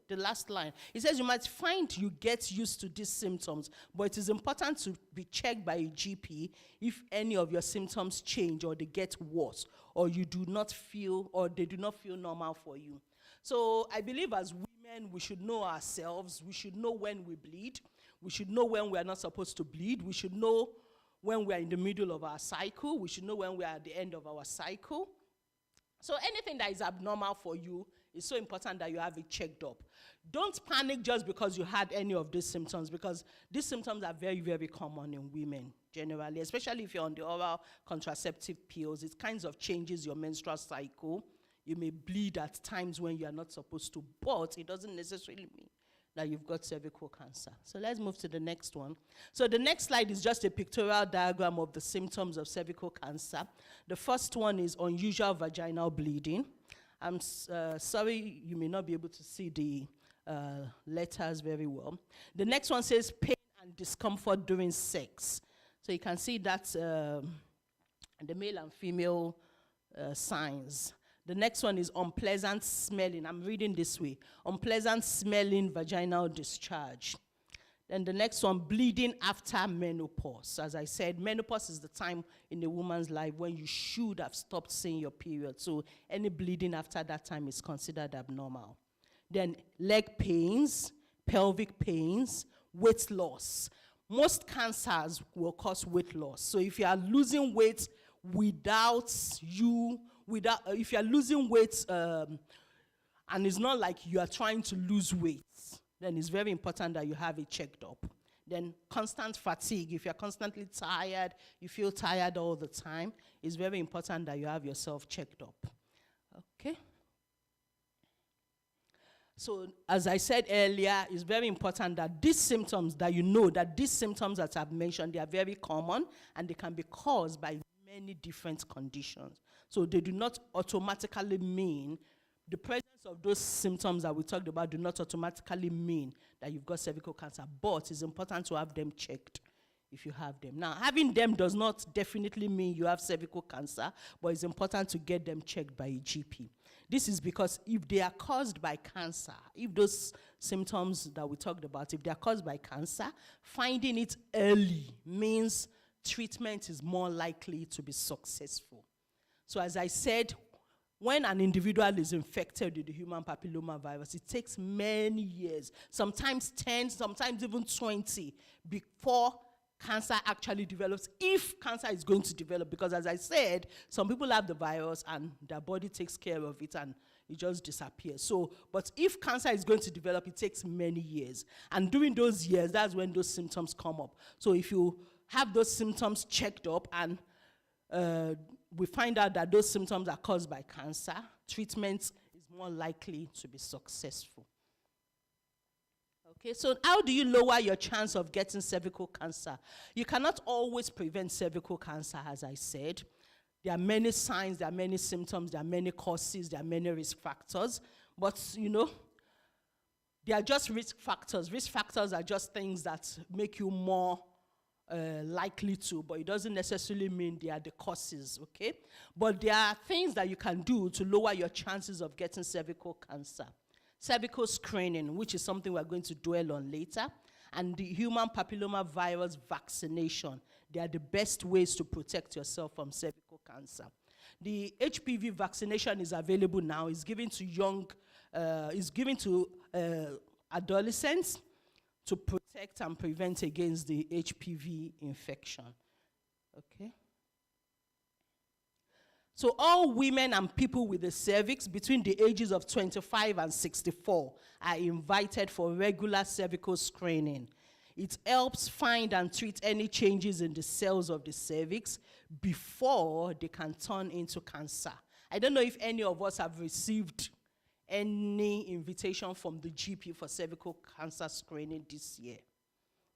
the last line. It says you might find you get used to these symptoms, but it is important to be checked by a GP if any of your symptoms change or they get worse or you do not feel or they do not feel normal for you. So I believe as women, we should know ourselves. We should know when we bleed. We should know when we are not supposed to bleed. We should know when we are in the middle of our cycle. We should know when we are at the end of our cycle. So anything that is abnormal for you, it's so important that you have it checked up. Don't panic just because you had any of these symptoms, because these symptoms are very, very common in women generally, especially if you're on the oral contraceptive pills. It kinds of changes your menstrual cycle. You may bleed at times when you are not supposed to, but it doesn't necessarily mean that you've got cervical cancer. So let's move to the next one. So the next slide is just a pictorial diagram of the symptoms of cervical cancer. The first one is unusual vaginal bleeding. I'm sorry you may not be able to see the letters very well. The next one says pain and discomfort during sex. So you can see that's the male and female signs. The next one is unpleasant smelling. I'm reading this way. Unpleasant smelling vaginal discharge. Then the next one, bleeding after menopause. As I said, menopause is the time in a woman's life when you should have stopped seeing your period. So any bleeding after that time is considered abnormal. Then leg pains, pelvic pains, weight loss. Most cancers will cause weight loss. So if you are losing weight if you're losing weight and it's not like you are trying to lose weight, then it's very important that you have it checked up. Then constant fatigue, if you're constantly tired, you feel tired all the time, it's very important that you have yourself checked up. Okay? So as I said earlier, it's very important that these symptoms, that you know that these symptoms that I've mentioned, they are very common and they can be caused by many different conditions. So they do not automatically mean, the presence of those symptoms that we talked about do not automatically mean that you've got cervical cancer, but it's important to have them checked if you have them. Now, having them does not definitely mean you have cervical cancer, but it's important to get them checked by a GP. This is because if they are caused by cancer, if those symptoms that we talked about, if they are caused by cancer, finding it early means treatment is more likely to be successful. So as I said, when an individual is infected with the human papilloma virus, it takes many years, sometimes 10, sometimes even 20, before cancer actually develops, if cancer is going to develop. Because as I said, some people have the virus and their body takes care of it and it just disappears. So, but if cancer is going to develop, it takes many years. And during those years, that's when those symptoms come up. So if you have those symptoms checked up and we find out that those symptoms are caused by cancer, treatment is more likely to be successful. Okay, so how do you lower your chance of getting cervical cancer? You cannot always prevent cervical cancer, as I said. There are many signs, there are many symptoms, there are many causes, there are many risk factors. But, you know, they are just risk factors. Risk factors are just things that make you more likely to, but it doesn't necessarily mean they are the causes, okay? But there are things that you can do to lower your chances of getting cervical cancer. Cervical screening, which is something we're going to dwell on later, and the human papilloma virus vaccination. They are the best ways to protect yourself from cervical cancer. The HPV vaccination is available now. It's given to adolescents to protect and prevent against the HPV infection. Okay? So all women and people with the cervix between the ages of 25 and 64 are invited for regular cervical screening. It helps find and treat any changes in the cells of the cervix before they can turn into cancer. I don't know if any of us have received any invitation from the GP for cervical cancer screening this year.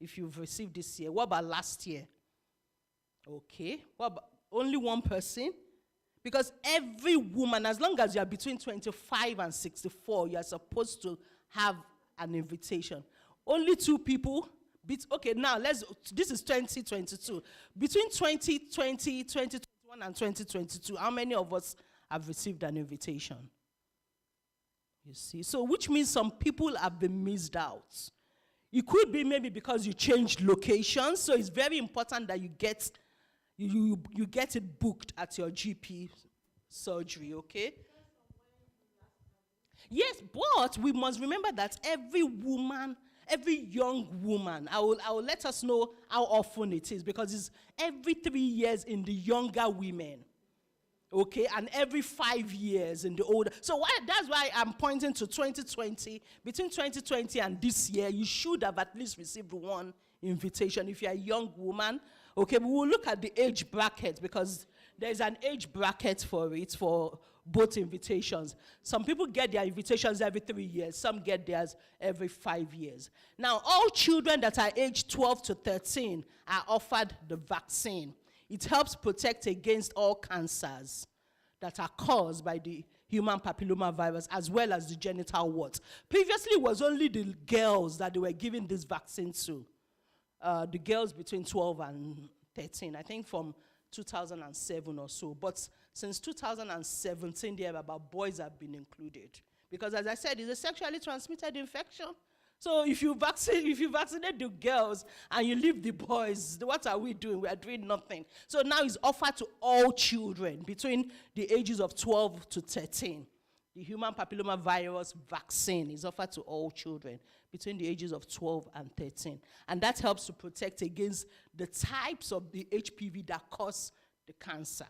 If you've received this year, what about last year? Okay, what about only one person? Because every woman, as long as you are between 25 and 64, you are supposed to have an invitation. Only two people. Okay, now this is 2022. Between 2020, 2021, and 2022, how many of us have received an invitation? You see, so which means some people have been missed out. It could be maybe because you changed locations, so it's very important that you get it booked at your GP surgery, okay? Yes, but we must remember that every young woman, I will let us know how often it is, because it's every 3 years in the younger women. Okay, and every 5 years in the older. So that's why I'm pointing to 2020. Between 2020 and this year, you should have at least received one invitation if you're a young woman. Okay, we will look at the age bracket, because there's an age bracket for it, for both invitations. Some people get their invitations every 3 years. Some get theirs every 5 years. Now, all children that are aged 12 to 13 are offered the vaccine. It helps protect against all cancers that are caused by the human papilloma virus, as well as the genital warts. Previously, it was only the girls that they were giving this vaccine to. The girls between 12 and 13, I think from 2007 or so. But since 2017, there about boys have been included. Because as I said, it's a sexually transmitted infection. So if you vaccinate the girls and you leave the boys, what are we doing? We are doing nothing. So now it's offered to all children between the ages of 12 to 13. The human papilloma virus vaccine is offered to all children between the ages of 12 and 13. And that helps to protect against the types of the HPV that cause the cancer.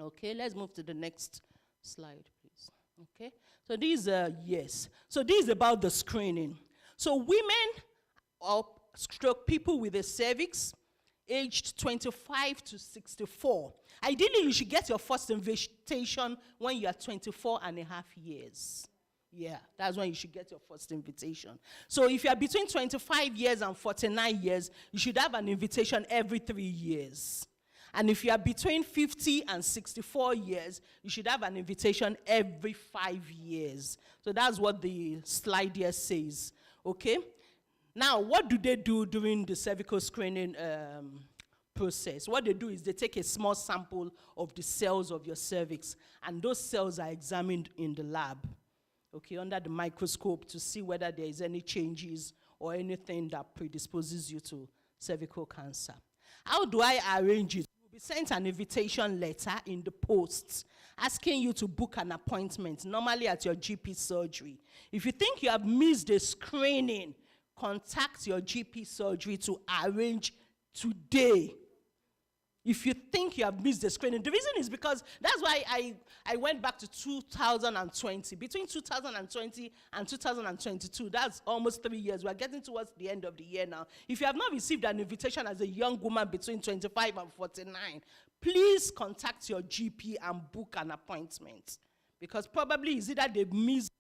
Okay, let's move to the next slide, please. Okay, so these are yes. So this is about the screening. So women or stroke people with a cervix aged 25 to 64. Ideally, you should get your first invitation when you are 24 and a half years. Yeah, that's when you should get your first invitation. So if you are between 25 years and 49 years, you should have an invitation every 3 years. And if you are between 50 and 64 years, you should have an invitation every 5 years. So that's what the slide here says. Okay? Now, what do they do during the cervical screening process? What they do is they take a small sample of the cells of your cervix, and those cells are examined in the lab, okay, under the microscope to see whether there is any changes or anything that predisposes you to cervical cancer. How do I arrange it? You'll be sent an invitation letter in the post asking you to book an appointment, normally at your GP surgery. If you think you have missed the screening, contact your GP surgery to arrange today. If you think you have missed the screening, the reason is because that's why I went back to 2020. Between 2020 and 2022, that's almost 3 years. We're getting towards the end of the year now. If you have not received an invitation as a young woman between 25 and 49, please contact your GP and book an appointment. Because probably it's either they missed,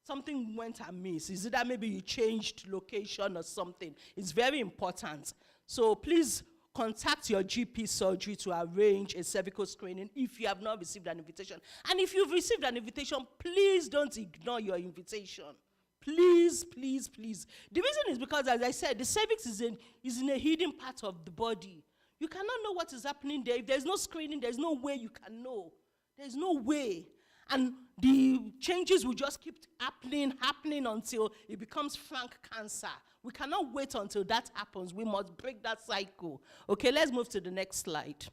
something went amiss. Is it that maybe you changed location or something? It's very important. So please contact your GP surgery to arrange a cervical screening if you have not received an invitation. And if you've received an invitation, please don't ignore your invitation. Please, please, please. The reason is because, as I said, the cervix is in a hidden part of the body. You cannot know what is happening there. If there's no screening, there's no way you can know. There's no way. And the changes will just keep happening until it becomes frank cancer. We cannot wait until that happens. We must break that cycle. Okay, let's move to the next slide.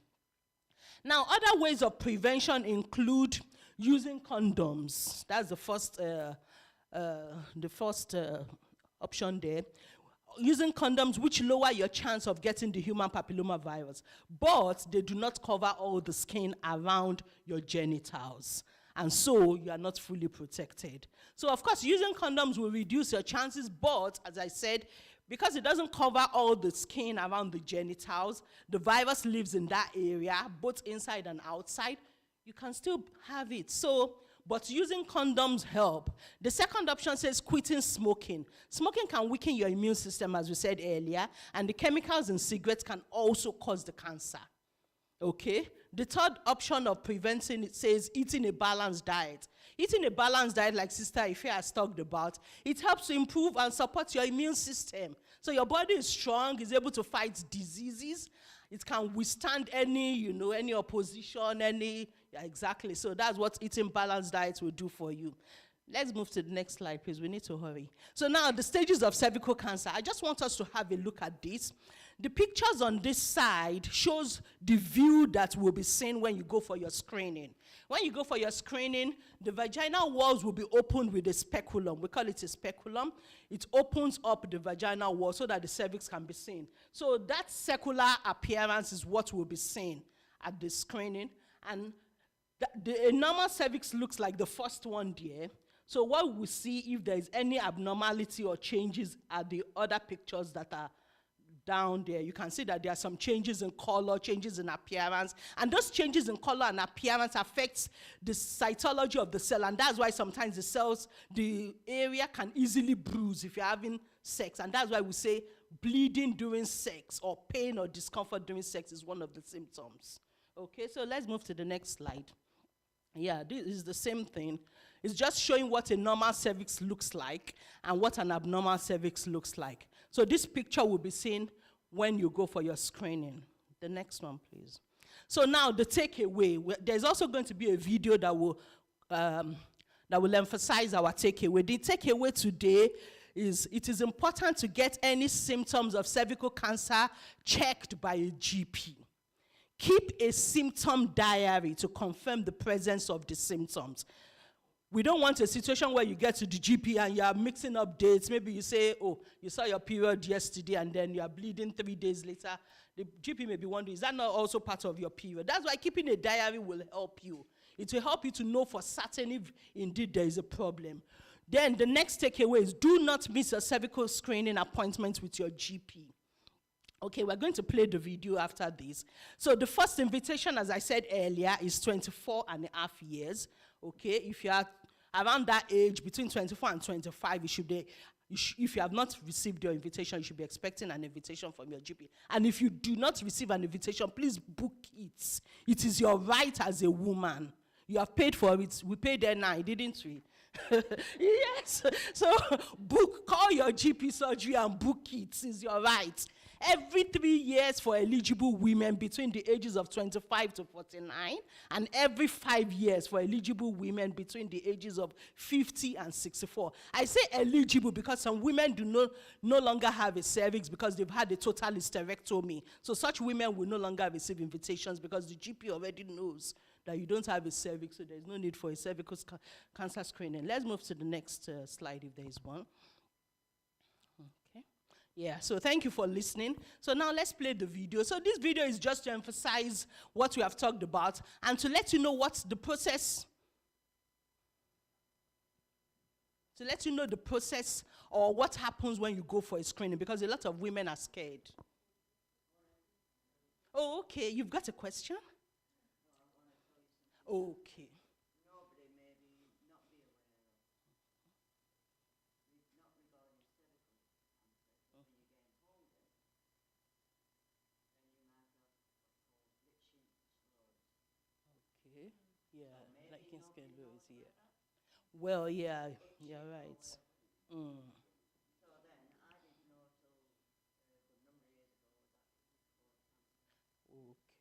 Now, other ways of prevention include using condoms. That's the first option there. Using condoms, which lower your chance of getting the human papillomavirus, but they do not cover all the skin around your genitals. And so you are not fully protected. So, of course, using condoms will reduce your chances, but, as I said, because it doesn't cover all the skin around the genitals, the virus lives in that area, both inside and outside, you can still have it. So, but using condoms help. The second option says quitting smoking. Smoking can weaken your immune system, as we said earlier, and the chemicals in cigarettes can also cause the cancer. Okay? The third option of preventing it says eating a balanced diet. Eating a balanced diet, like Sister Ife has talked about, it helps to improve and support your immune system. So your body is strong, is able to fight diseases. It can withstand any opposition, exactly. So that's what eating balanced diet will do for you. Let's move to the next slide, please. We need to hurry. So now, the stages of cervical cancer. I just want us to have a look at this. The pictures on this side shows the view that will be seen when you go for your screening. When you go for your screening, the vaginal walls will be opened with a speculum. We call it a speculum. It opens up the vaginal wall so that the cervix can be seen. So that circular appearance is what will be seen at the screening. And a normal cervix looks like the first one there. So what we see, if there is any abnormality or changes, are the other pictures that are down there. You can see that there are some changes in color, changes in appearance, and those changes in color and appearance affects the cytology of the cell, and that's why sometimes the area can easily bruise if you're having sex, and that's why we say bleeding during sex or pain or discomfort during sex is one of the symptoms. Okay, so let's move to the next slide. Yeah, this is the same thing. It's just showing what a normal cervix looks like and what an abnormal cervix looks like. So this picture will be seen when you go for your screening. The next one, please. So now the takeaway. There's also going to be a video that will emphasize our takeaway. The takeaway today is it is important to get any symptoms of cervical cancer checked by a GP. Keep a symptom diary to confirm the presence of the symptoms. We don't want a situation where you get to the GP and you are mixing up dates. Maybe you say, oh, you saw your period yesterday and then you are bleeding 3 days later. The GP may be wondering, is that not also part of your period? That's why keeping a diary will help you. It will help you to know for certain if indeed there is a problem. Then the next takeaway is do not miss a cervical screening appointment with your GP. Okay, we're going to play the video after this. So the first invitation, as I said earlier, is 24 and a half years. Okay, if you are around that age, between 24 and 25, you should be, if you have not received your invitation, you should be expecting an invitation from your GP. And if you do not receive an invitation, please book it. It is your right as a woman. You have paid for it. We paid there now, didn't we? Yes. So call your GP surgery and book it. It's your right. Every 3 years for eligible women between the ages of 25 to 49, and every 5 years for eligible women between the ages of 50 and 64. I say eligible because some women do no longer have a cervix because they've had a total hysterectomy. So such women will no longer receive invitations because the GP already knows that you don't have a cervix, so there's no need for a cervical cancer screening. Let's move to the next slide if there is one. Yeah, so thank you for listening. So now let's play the video. So this video is just to emphasize what we have talked about and to let you know what's the process. To let you know the process or what happens when you go for a screening, because a lot of women are scared. Oh, okay. You've got a question? Okay. Yeah, lichen sclerosis, yeah. Well, yeah, you're right. Mm. Okay, yeah.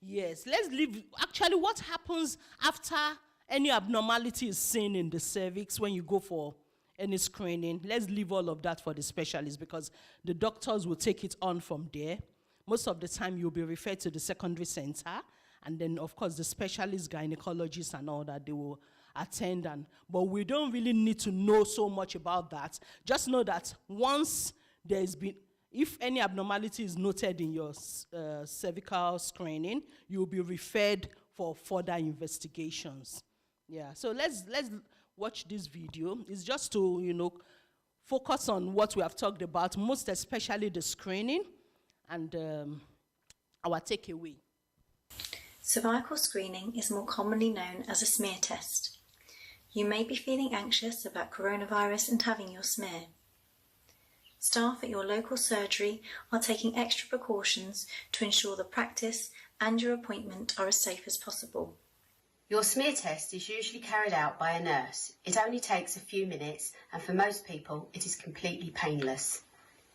Yes, let's leave. Actually, what happens after any abnormality is seen in the cervix when you go for any screening? Let's leave all of that for the specialists because the doctors will take it on from there. Most of the time, you'll be referred to the secondary center, and then, of course, the specialist gynecologists and all that, they will attend. But we don't really need to know so much about that. Just know that once there's been, if any abnormality is noted in your cervical screening, you'll be referred for further investigations. Yeah, so let's watch this video. It's just to, focus on what we have talked about, most especially the screening and our takeaway. Cervical screening is more commonly known as a smear test. You may be feeling anxious about coronavirus and having your smear. Staff at your local surgery are taking extra precautions to ensure the practice and your appointment are as safe as possible. Your smear test is usually carried out by a nurse. It only takes a few minutes and for most people it is completely painless.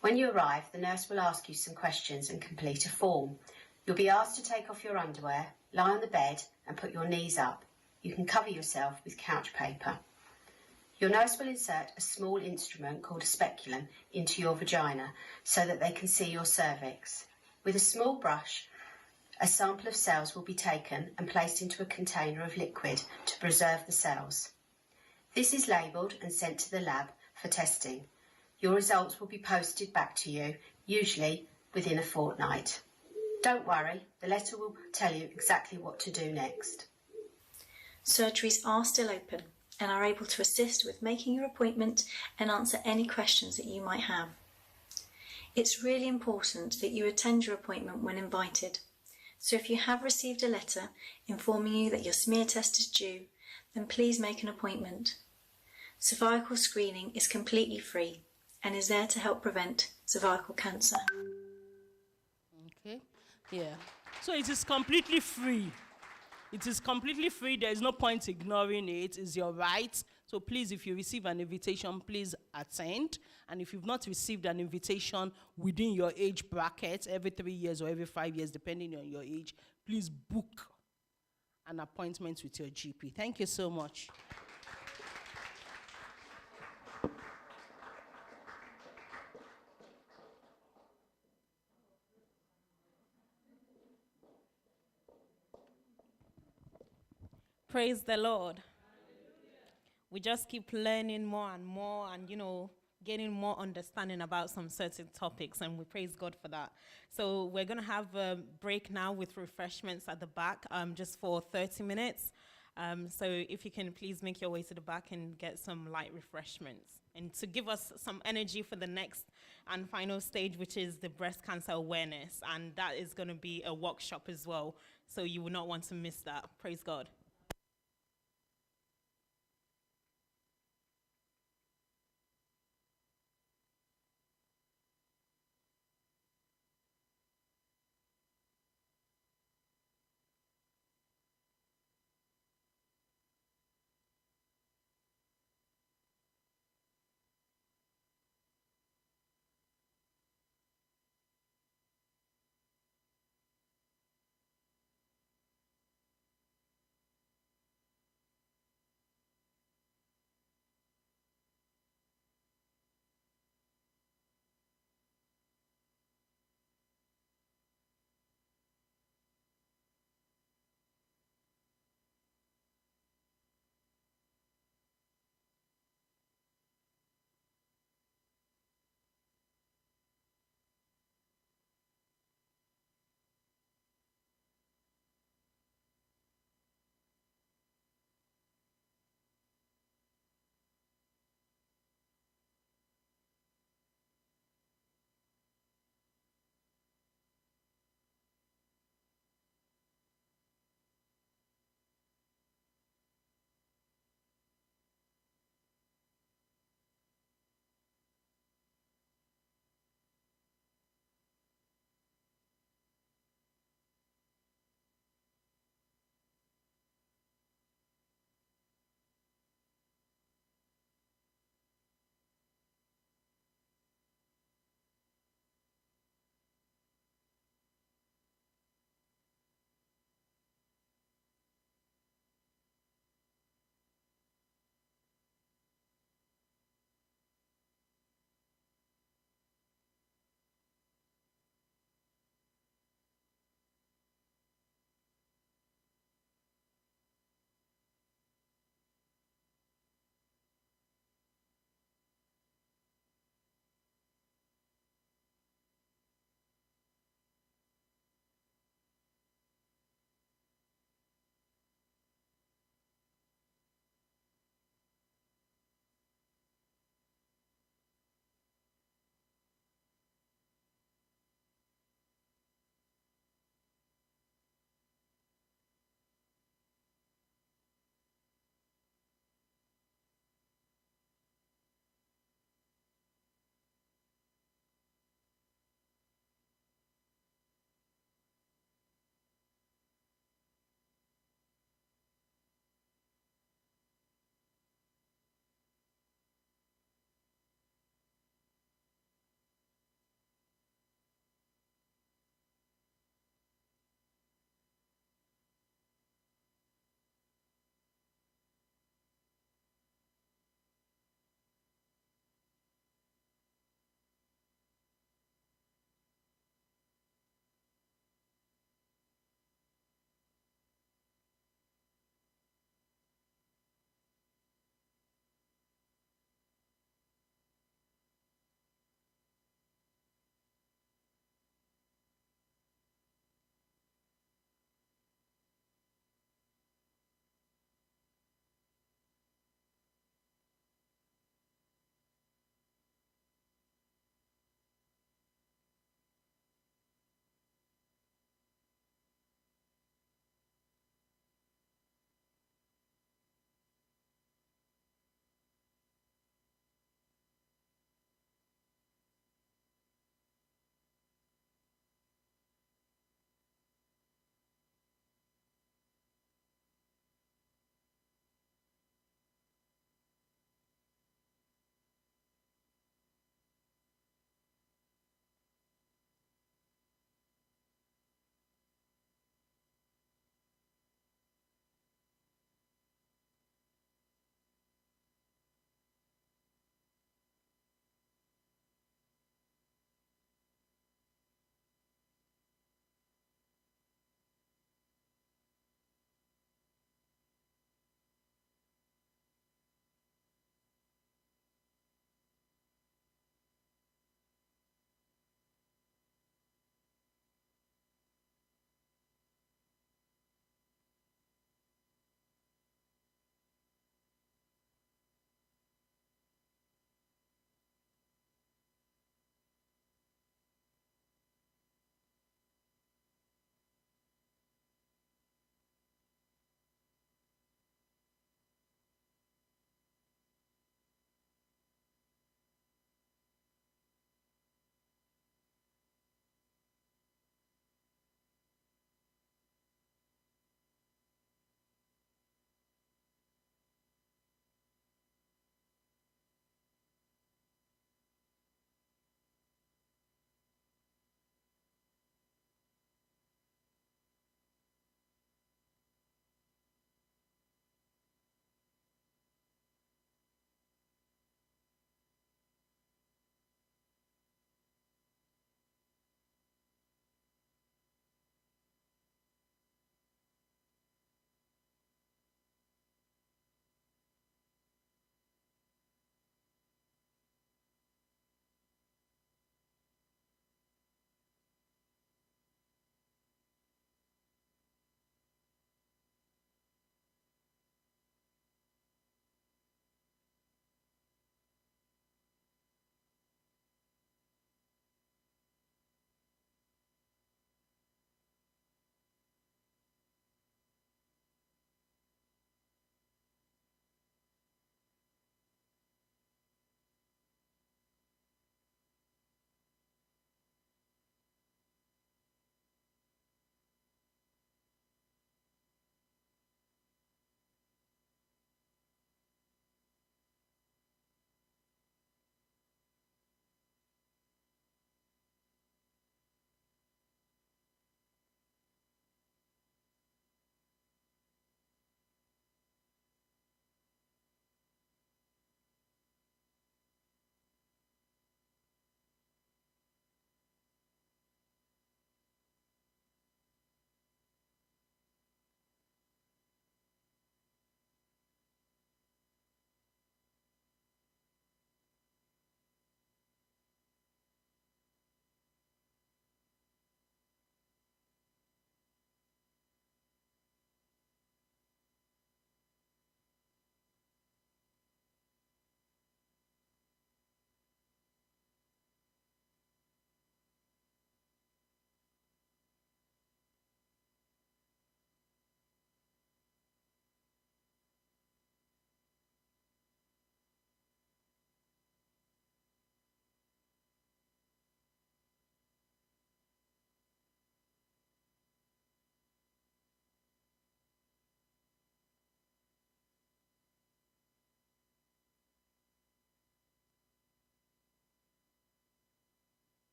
When you arrive, the nurse will ask you some questions and complete a form. You'll be asked to take off your underwear, lie on the bed and put your knees up. You can cover yourself with couch paper. Your nurse will insert a small instrument called a speculum into your vagina so that they can see your cervix. With a small brush, a sample of cells will be taken and placed into a container of liquid to preserve the cells. This is labelled and sent to the lab for testing. Your results will be posted back to you, usually within a fortnight. Don't worry, the letter will tell you exactly what to do next. Surgeries are still open and are able to assist with making your appointment and answer any questions that you might have. It's really important that you attend your appointment when invited. So if you have received a letter informing you that your smear test is due, then please make an appointment. Cervical screening is completely free and is there to help prevent cervical cancer. Okay, yeah. So it is completely free. It is completely free. There is no point ignoring it. It's your right. So please, if you receive an invitation, please attend. And if you've not received an invitation within your age bracket, every 3 years or every 5 years, depending on your age, please book an appointment with your GP. Thank you so much. Praise the Lord. We just keep learning more and, getting more understanding about some certain topics, and we praise God for that. So we're going to have a break now with refreshments at the back, just for 30 minutes. So if you can please make your way to the back and get some light refreshments, and to give us some energy for the next and final stage, which is the breast cancer awareness. And that is going to be a workshop as well. So you will not want to miss that. Praise God.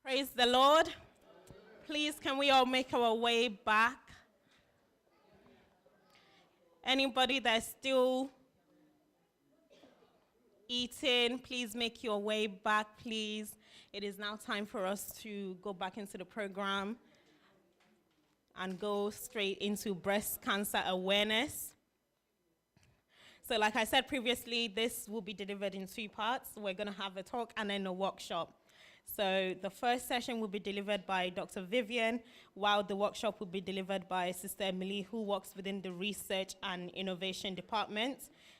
Praise the Lord. Please, can we all make our way back? Anybody that's still eating, please make your way back, please. It is now time for us to go back into the program and go straight into breast cancer awareness. So like I said previously, this will be delivered in 2 parts. We're going to have a talk and then a workshop. So the first session will be delivered by Dr. Vivian, while the workshop will be delivered by Sister Emily, who works within the Research and Innovation Department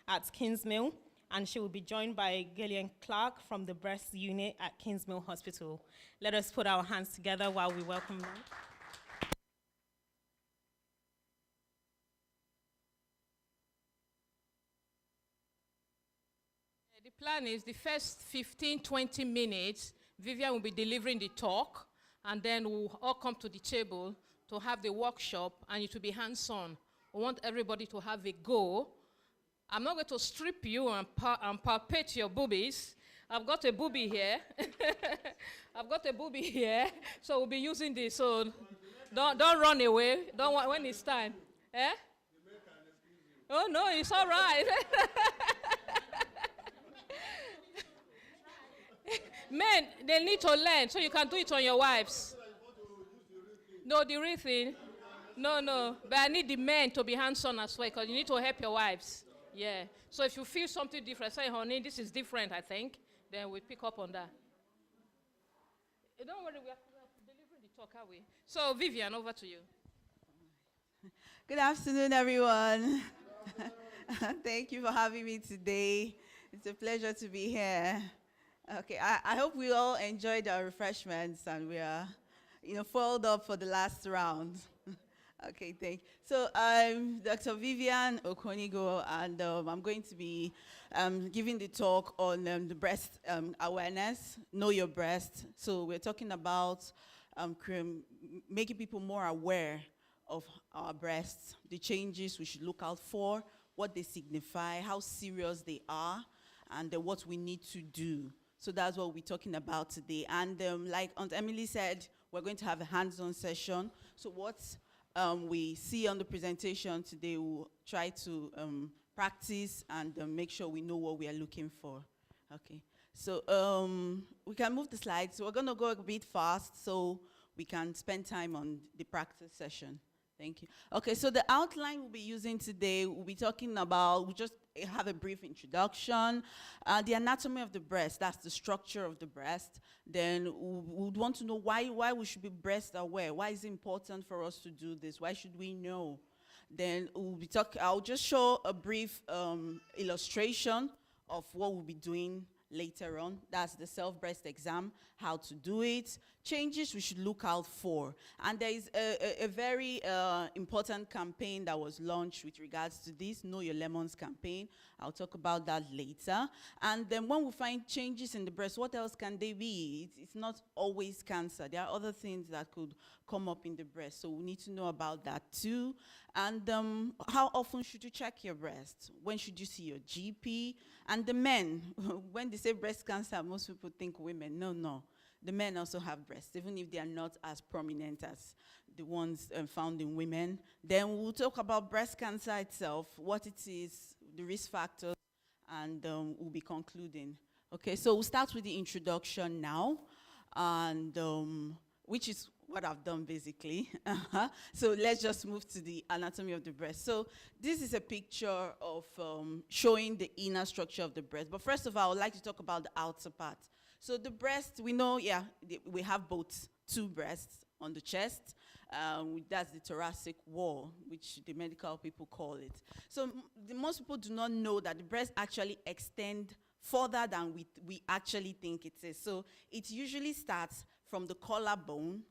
at Kingsmill. And she will be joined by Gillian Clark from the breast unit at Kingsmill Hospital. Let us put our hands together while we welcome them. The plan is the first 15, 20 minutes, Vivian will be delivering the talk, and then we'll all come to the table to have the workshop, and it will be hands-on. We want everybody to have a go. I'm not going to strip you and palpate your boobies. I've got a boobie here. I've got a boobie here, so we'll be using this. So don't run away. Don't when it's time. Eh? Oh, no, it's all right. Men, they need to learn, so you can do it on your wives. No, the real thing. No. But I need the men to be hands-on as well, because you need to help your wives. Yeah. So if you feel something different, say, honey, this is different, I think, then we pick up on that. Don't worry, we are delivering the talk, are we? So, Vivian, over to you. Good afternoon, everyone. Thank you for having me today. It's a pleasure to be here. Okay, I hope we all enjoyed our refreshments and we are, foiled up for the last round. Okay, thank you. So I'm Dr. Vivian Okonigo, and I'm going to be giving the talk on the breast awareness, Know Your Breast. So we're talking about making people more aware of our breasts, the changes we should look out for, what they signify, how serious they are, and what we need to do. So that's what we're talking about today. And like Aunt Emily said, we're going to have a hands-on session. So what we see on the presentation today, we'll try to practice and make sure we know what we are looking for. Okay, so we can move the slides. So we're going to go a bit fast so we can spend time on the practice session. Thank you. Okay, so the outline we'll be using today, we'll be talking about, we'll just have a brief introduction, the anatomy of the breast, that's the structure of the breast. Then we would want to know why we should be breast aware. Why is it important for us to do this? Why should we know? Then we'll be I'll just show a brief illustration of what we'll be doing later on. That's the self-breast exam, how to do it, changes we should look out for. And there is a very important campaign that was launched with regards to this, Know Your Lemons campaign. I'll talk about that later. And then when we find changes in the breast, what else can they be? It's not always cancer. There are other things that could come up in the breast, so we need to know about that too. And how often should you check your breast? When should you see your GP? And the men, when they say breast cancer, most people think women. No. The men also have breasts, even if they are not as prominent as the ones found in women. Then we'll talk about breast cancer itself, what it is, the risk factors, and we'll be concluding. Okay, so we'll start with the introduction now, and which is what I've done basically. So let's just move to the anatomy of the breast. So this is a picture of showing the inner structure of the breast. But first of all, I would like to talk about the outer part. So the breast, we know, we have both two breasts on the chest. That's the thoracic wall, which the medical people call it. So most people do not know that the breast actually extend further than we actually think it is. So it usually starts from the collarbone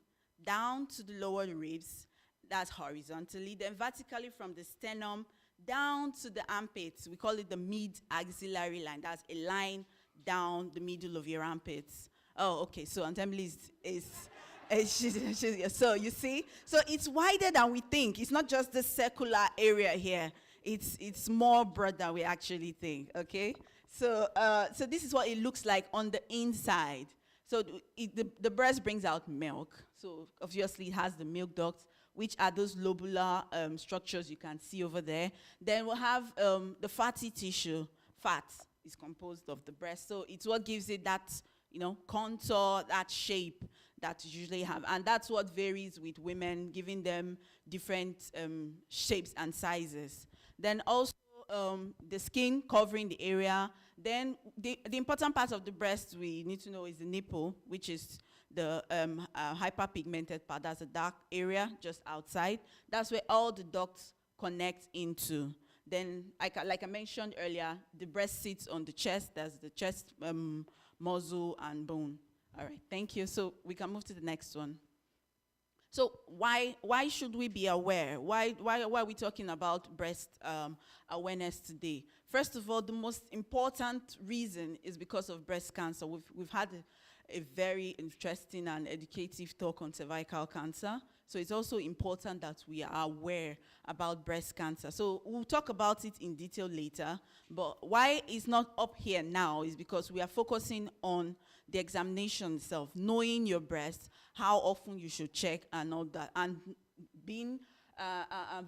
down to the lower ribs, that's horizontally, then vertically from the sternum down to the armpits. We call it the mid-axillary line. That's a line down the middle of your armpits. Oh, okay, so Aunt Emily so you see? So it's wider than we think. It's not just the circular area here. It's more broad than we actually think, okay? So this is what it looks like on the inside. So the breast brings out milk. So obviously it has the milk ducts, which are those lobular structures you can see over there. Then we'll have the fatty tissue. Fat is composed of the breast. So it's what gives it that, contour, that shape that you usually have. And that's what varies with women, giving them different shapes and sizes. Then also the skin covering the area. Then the important part of the breast we need to know is the nipple, which is the hyperpigmented part. That's a dark area just outside. That's where all the ducts connect into. Then, like I mentioned earlier, the breast sits on the chest. There's the chest muscle and bone. All right, thank you. So we can move to the next one. So why should we be aware? Why are we talking about breast awareness today? First of all, the most important reason is because of breast cancer. We've had a very interesting and educative talk on cervical cancer. So it's also important that we are aware about breast cancer. So we'll talk about it in detail later. But why it's not up here now is because we are focusing on the examination itself, knowing your breast, how often you should check and all that, and being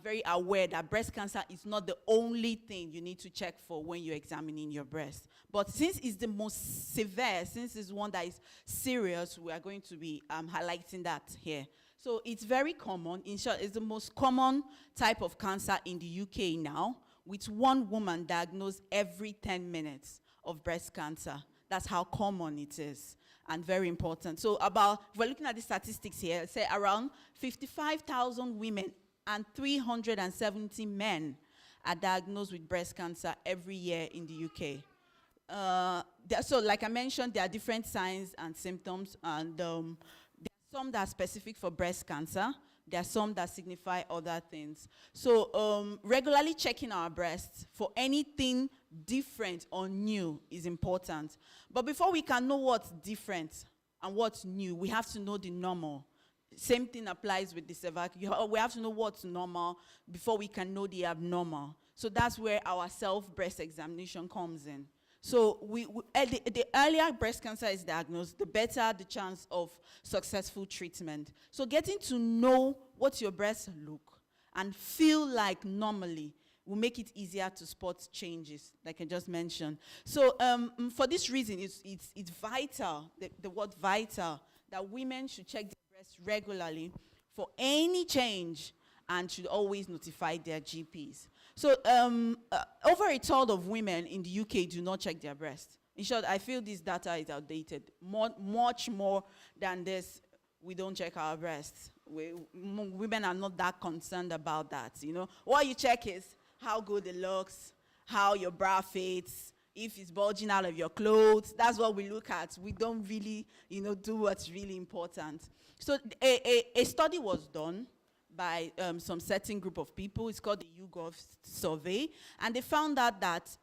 very aware that breast cancer is not the only thing you need to check for when you're examining your breast. But since it's the most severe, since it's one that is serious, we are going to be highlighting that here. So it's very common. In short, it's the most common type of cancer in the UK now, with one woman diagnosed every 10 minutes of breast cancer. That's how common it is and very important. So we're looking at the statistics here, say around 55,000 women and 370 men are diagnosed with breast cancer every year in the UK. So like I mentioned, there are different signs and symptoms, and there are some that are specific for breast cancer. There are some that signify other things. So regularly checking our breasts for anything different or new is important. But before we can know what's different and what's new, we have to know the normal. Same thing applies with the cervical. We have to know what's normal before we can know the abnormal. So that's where our self-breast examination comes in. So the earlier breast cancer is diagnosed, the better the chance of successful treatment. So getting to know what your breasts look and feel like normally will make it easier to spot changes, like I just mentioned. So for this reason, it's vital, the word vital, that women should check their breasts regularly for any change and should always notify their GPs. So over a third of women in the UK do not check their breasts. In short, I feel this data is outdated. Much more than this, we don't check our breasts. Women are not that concerned about that, What you check is how good it looks, how your bra fits, if it's bulging out of your clothes. That's what we look at. We don't really, do what's really important. So a study was done by some certain group of people. It's called the YouGov survey. And they found out that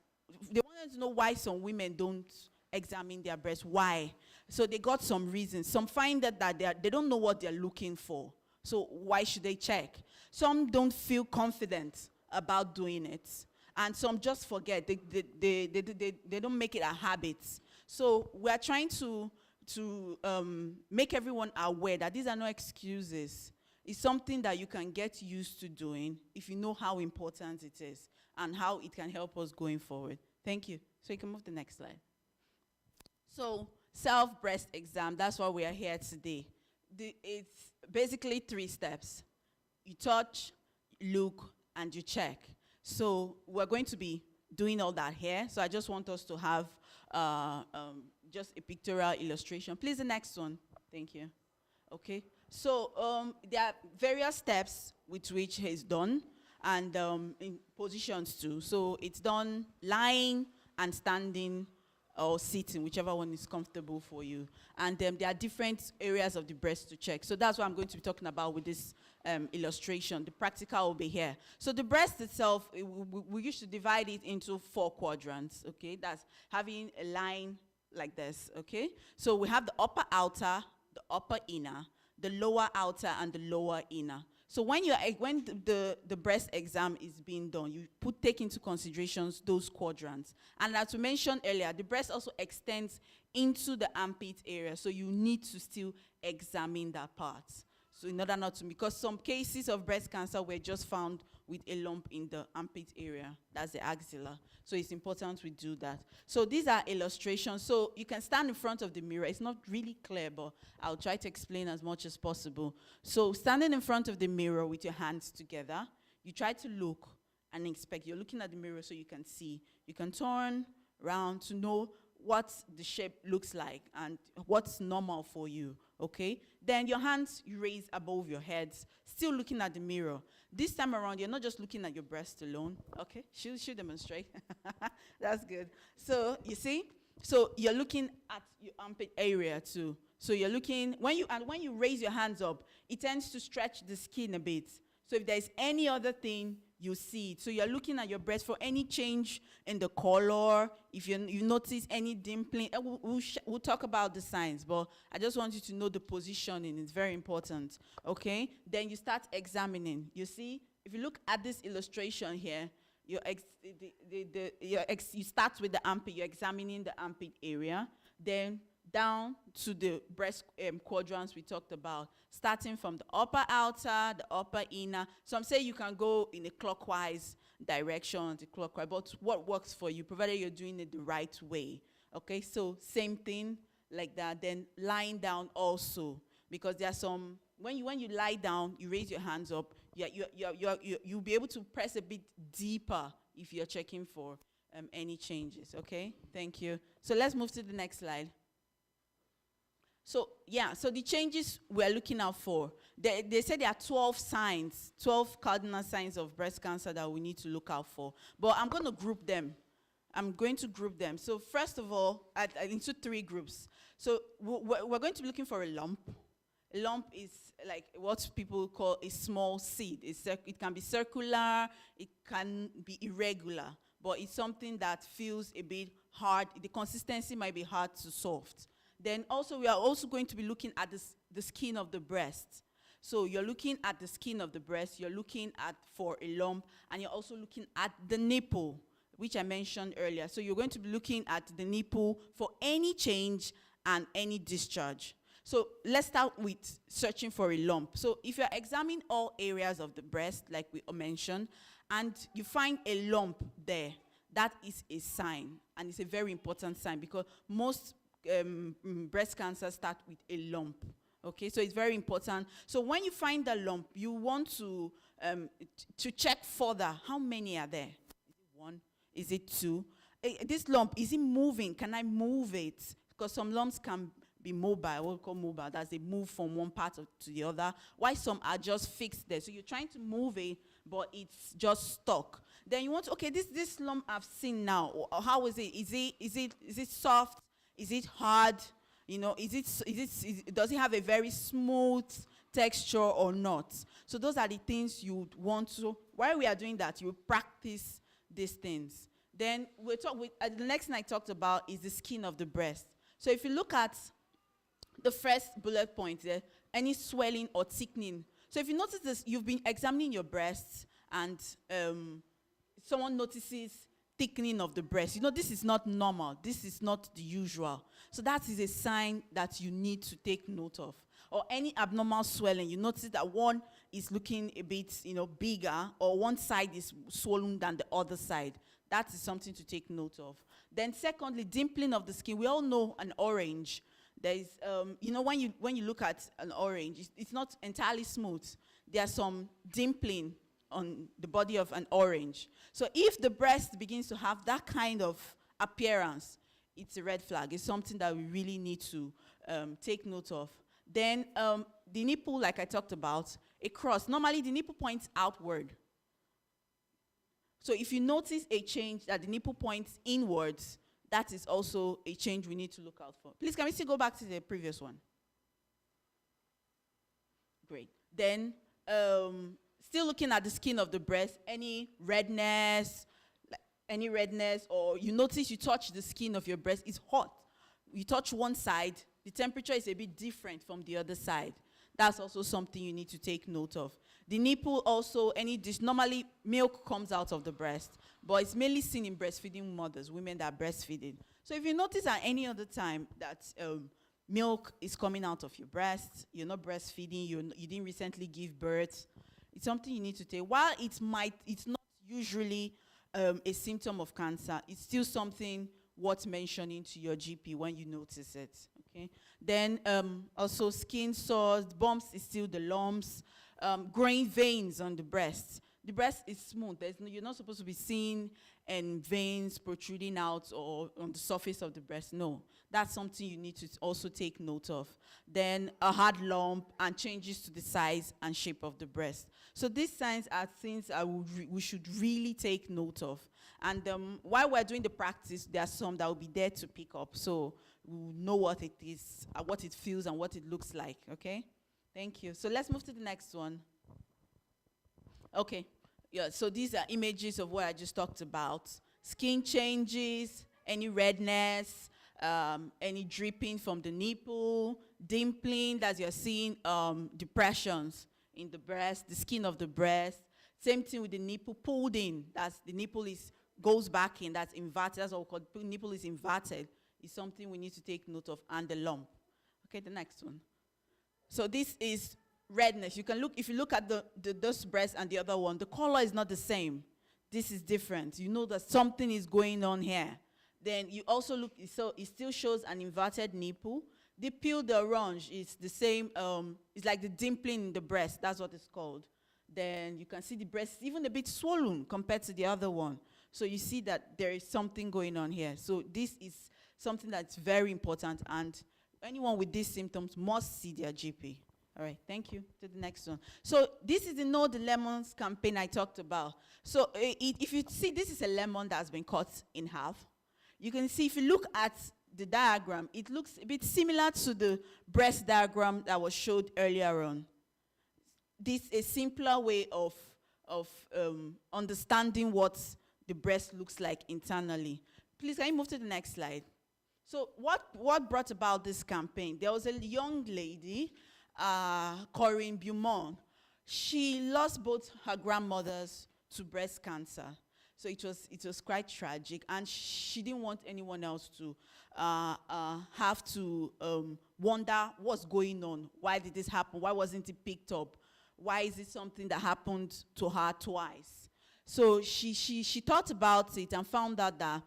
they wanted to know why some women don't examine their breasts. Why? So they got some reasons. Some find that they don't know what they're looking for. So why should they check? Some don't feel confident about doing it. And some just forget. They don't make it a habit. So we're trying to make everyone aware that these are no excuses. It's something that you can get used to doing if you know how important it is and how it can help us going forward. Thank you. So you can move to the next slide. So self-breast exam, that's why we are here today. It's basically 3 steps. You touch, look, and you check. So we're going to be doing all that here. So I just want us to have just a pictorial illustration. Please, the next one. Thank you. Okay. So there are various steps with which it's done, and in positions too. So it's done lying and standing or sitting, whichever one is comfortable for you. And there are different areas of the breast to check. So that's what I'm going to be talking about with this illustration. The practical will be here. So the breast itself, we used to divide it into 4 quadrants, okay? That's having a line like this, okay? So we have the upper outer, the upper inner, the lower outer, and the lower inner. So when the breast exam is being done, you take into considerations those quadrants. And as we mentioned earlier, the breast also extends into the armpit area, so you need to still examine that part. So in order not to, because some cases of breast cancer were just found with a lump in the armpit area, that's the axilla. So it's important we do that. So these are illustrations. So you can stand in front of the mirror. It's not really clear, but I'll try to explain as much as possible. So standing in front of the mirror with your hands together, you try to look and inspect. You're looking at the mirror so you can see. You can turn around to know what the shape looks like and what's normal for you, okay? Then your hands you raise above your heads, still looking at the mirror. This time around, you're not just looking at your breast alone, okay? She'll demonstrate. That's good. So you see, so you're looking at your armpit area too. So you're looking, when you raise your hands up, it tends to stretch the skin a bit. So if there's any other thing, you see it. So you're looking at your breast for any change in the color, if you notice any dimpling. We'll talk about the signs, but I just want you to know the positioning. It's very important, okay? Then you start examining. You see, if you look at this illustration here, you start with the armpit. You're examining the armpit area. Then down to the breast quadrants we talked about, starting from the upper outer, the upper inner. Some say you can go in a clockwise direction, anti-clockwise, but what works for you, provided you're doing it the right way. Okay, so same thing like that. Then lying down also, because there are some, when you lie down, you raise your hands up, you'll be able to press a bit deeper if you're checking for any changes, okay? Thank you. So let's move to the next slide. So, yeah, so the changes we're looking out for, they said there are 12 signs, 12 cardinal signs of breast cancer that we need to look out for. But I'm going to group them. So first of all, into 3 groups. So we're going to be looking for a lump. A lump is like what people call a small seed. It can be circular, it can be irregular, but it's something that feels a bit hard. The consistency might be hard to soft. Then also, we are also going to be looking at the skin of the breast. So you're looking at the skin of the breast, you're looking at for a lump, and you're also looking at the nipple, which I mentioned earlier. So you're going to be looking at the nipple for any change and any discharge. So let's start with searching for a lump. So if you're examining all areas of the breast, like we mentioned, and you find a lump there, that is a sign, and it's a very important sign because most breast cancer start with a lump. Okay, so it's very important. So when you find the lump, you want to check further. How many are there? Is it 1? Is it 2? This lump, is it moving? Can I move it? Because some lumps can be mobile, what we call mobile. That's they move from one part to the other. While some are just fixed there. So you're trying to move it, but it's just stuck. Then you want to, okay, this lump I've seen now. How is it? Is it soft? Is it hard? You know, does it have a very smooth texture or not? So those are the things you would want to, while we are doing that, you practice these things. Then we'll talk the next thing I talked about is the skin of the breast. So if you look at the first bullet point there, any swelling or thickening. So if you notice this, you've been examining your breasts and someone notices thickening of the breast. You know, this is not normal. This is not the usual. So that is a sign that you need to take note of. Or any abnormal swelling. You notice that one is looking a bit, bigger, or one side is swollen than the other side. That is something to take note of. Then secondly, dimpling of the skin. We all know an orange. There is, when you look at an orange, it's not entirely smooth. There's some dimpling on the body of an orange. So if the breast begins to have that kind of appearance, it's a red flag. It's something that we really need to take note of. Then the nipple, like I talked about, a cross. Normally the nipple points outward. So if you notice a change that the nipple points inwards, that is also a change we need to look out for. Please, can we still go back to the previous one? Great. Then still looking at the skin of the breast, any redness, or you notice you touch the skin of your breast, it's hot. You touch one side, the temperature is a bit different from the other side. That's also something you need to take note of. The nipple also, any dish, normally milk comes out of the breast, but it's mainly seen in breastfeeding mothers, women that are breastfeeding. So if you notice at any other time that milk is coming out of your breast, you're not breastfeeding, you didn't recently give birth, it's something you need to take. While it's not usually a symptom of cancer, it's still something worth mentioning to your GP when you notice it. Okay. Then also skin sores, bumps is still the lumps, growing veins on the breast. The breast is smooth. You're not supposed to be seeing veins protruding out or on the surface of the breast. No, that's something you need to also take note of. Then a hard lump and changes to the size and shape of the breast. So these signs are things we should really take note of. And while we're doing the practice, there are some that will be there to pick up. So we'll know what it is, what it feels, and what it looks like, okay? Thank you. So let's move to the next one. Okay. Yeah, so these are images of what I just talked about. Skin changes, any redness, any dripping from the nipple, dimpling, as you're seeing, depressions in the breast, the skin of the breast. Same thing with the nipple pulled in. That's the nipple goes back in. That's inverted. That's what we call nipple is inverted. It's something we need to take note of, and the lump. Okay, the next one. So this is redness. You can look, if you look at this breast and the other one, the color is not the same. This is different. You know that something is going on here. Then you also look, so it still shows an inverted nipple. The peel d'orange is the same, it's like the dimpling in the breast. That's what it's called. Then you can see the breast is even a bit swollen compared to the other one. So you see that there is something going on here. So this is something that's very important, and anyone with these symptoms must see their GP. All right, thank you. To the next one. So this is the Know the Lemons campaign I talked about. So if you see, this is a lemon that's been cut in half. You can see, if you look at the diagram, it looks a bit similar to the breast diagram that was showed earlier on. This is a simpler way of understanding what the breast looks like internally. Please, can you move to the next slide? So what brought about this campaign? There was a young lady, Corinne Beaumont. She lost both her grandmothers to breast cancer. So it was quite tragic, and she didn't want anyone else to have to wonder what's going on. Why did this happen? Why wasn't it picked up? Why is it something that happened to her twice? So she thought about it and found out that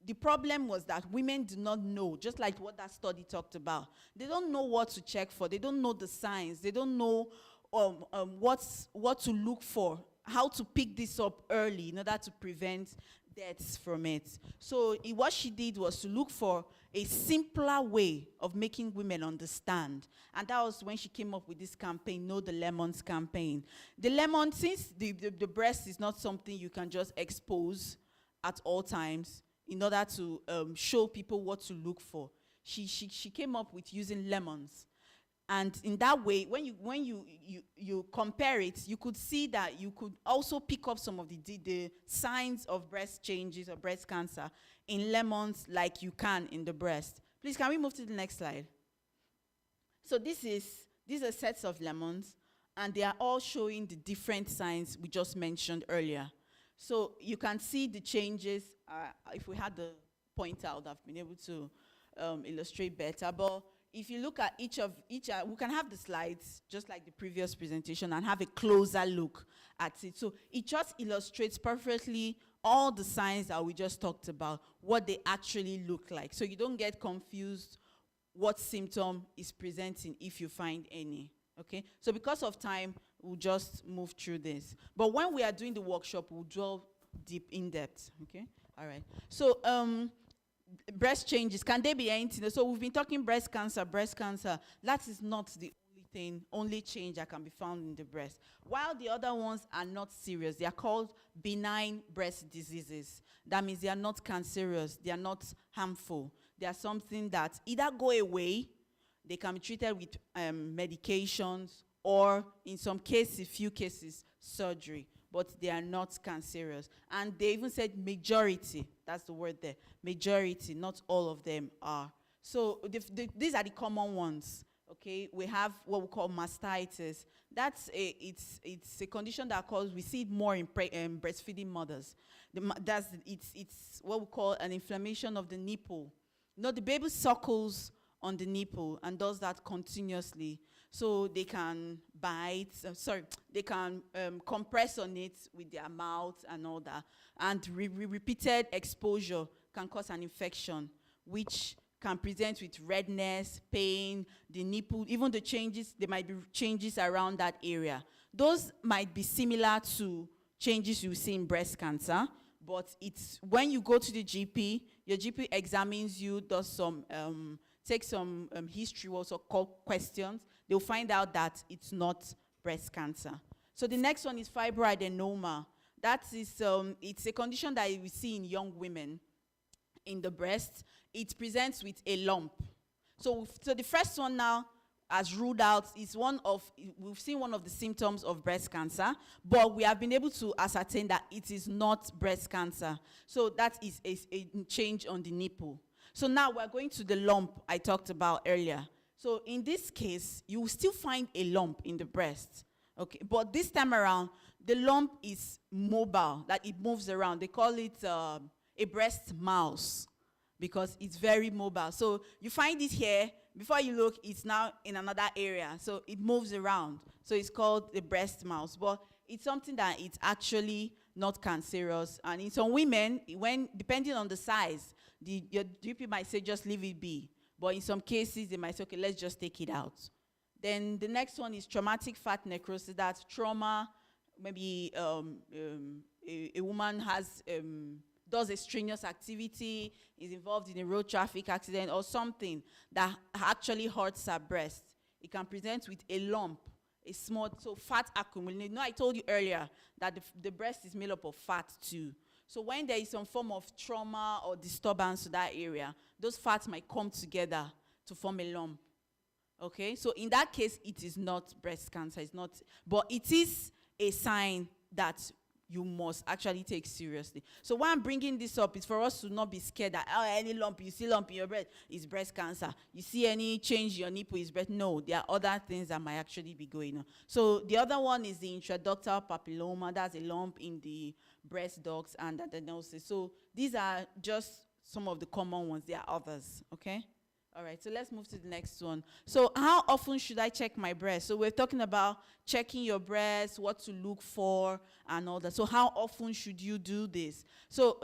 the problem was that women do not know, just like what that study talked about. They don't know what to check for. They don't know the signs. They don't know what to look for, how to pick this up early in order to prevent deaths from it. So what she did was to look for a simpler way of making women understand. And that was when she came up with this campaign, Know the Lemons campaign. The lemon, since the breast is not something you can just expose at all times in order to show people what to look for, she came up with using lemons. And in that way, when you compare it, you could see that you could also pick up some of the signs of breast changes or breast cancer in lemons like you can in the breast. Please, can we move to the next slide? So these are sets of lemons, and they are all showing the different signs we just mentioned earlier. So you can see the changes. If we had the pointer, I would have been able to illustrate better. But if you look at each, we can have the slides just like the previous presentation and have a closer look at it. So it just illustrates perfectly all the signs that we just talked about, what they actually look like. So you don't get confused what symptom is presenting if you find any, okay? So because of time, we'll just move through this. But when we are doing the workshop, we'll delve deep in depth, okay? All right. So breast changes, can they be anything? So we've been talking breast cancer. That is not the only change that can be found in the breast. While the other ones are not serious, they are called benign breast diseases. That means they are not cancerous, they are not harmful. They are something that either go away, they can be treated with medications, or in some cases, few cases, surgery, but they are not cancerous. And they even said majority, that's the word there, majority, not all of them are. So these are the common ones. okay, we have what we call mastitis. It's a condition that we see it more in breastfeeding mothers. It's what we call an inflammation of the nipple. The baby suckles on the nipple and does that continuously. So they can bite, they can compress on it with their mouth and all that. And repeated exposure can cause an infection, which can present with redness, pain, the nipple, even the changes, there might be changes around that area. Those might be similar to changes you see in breast cancer, but it's when you go to the GP, your GP examines you, does some, takes some history, also called questions. They'll find out that it's not breast cancer. So the next one is fibroadenoma. That is, it's a condition that we see in young women in the breast. It presents with a lump. So the first one now, as ruled out, is we've seen one of the symptoms of breast cancer, but we have been able to ascertain that it is not breast cancer. So that is a change on the nipple. So now we're going to the lump I talked about earlier. So in this case, you will still find a lump in the breast, okay? But this time around, the lump is mobile, that it moves around. They call it a breast mouse because it's very mobile. So you find it here, before you look, it's now in another area. So it moves around. So it's called the breast mouse. But it's something that it's actually not cancerous. And in some women, depending on the size, your GP might say just leave it be. But in some cases, they might say, okay, let's just take it out. Then the next one is traumatic fat necrosis. That's trauma. Maybe a woman does a strenuous activity, is involved in a road traffic accident or something that actually hurts her breast. It can present with a lump, a small, so fat accumulation. I told you earlier that the breast is made up of fat too. So when there is some form of trauma or disturbance to that area, those fats might come together to form a lump. Okay, so in that case, it is not breast cancer. It's not, but it is a sign that you must actually take seriously. So why I'm bringing this up is for us to not be scared that any lump, you see lump in your breast is breast cancer. You see any change in your nipple is breast. No, there are other things that might actually be going on. So the other one is the intraductal papilloma. That's a lump in the breast ducts and adenosis. So these are just some of the common ones. There are others, okay? All right, so let's move to the next one. So how often should I check my breast? So we're talking about checking your breast, what to look for, and all that. So how often should you do this? So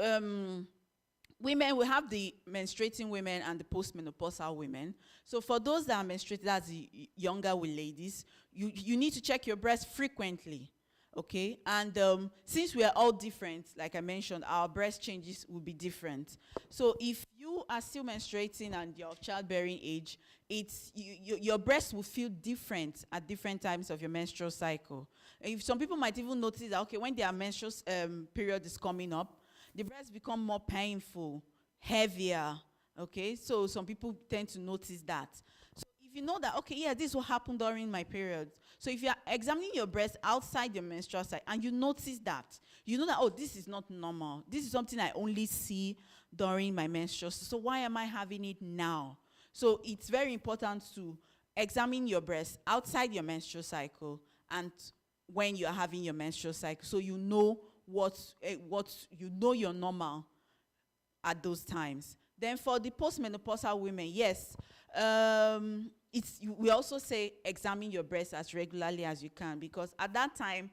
women, we have the menstruating women and the postmenopausal women. So for those that are menstruating, that's the younger ladies, you need to check your breast frequently. Okay, and since we are all different, like I mentioned, our breast changes will be different. So if you are still menstruating and you're of childbearing age, your breast will feel different at different times of your menstrual cycle. If some people might even notice that, okay, when their menstrual period is coming up, the breasts become more painful, heavier. Okay, so some people tend to notice that. So if you know that, okay, yeah, this will happen during my period. So if you're examining your breast outside your menstrual cycle and you notice that, you know that, oh, this is not normal. This is something I only see during my menstrual. So why am I having it now? So it's very important to examine your breast outside your menstrual cycle and when you're having your menstrual cycle, so you know what you know you're normal at those times. Then for the postmenopausal women, yes, we also say examine your breast as regularly as you can, because at that time,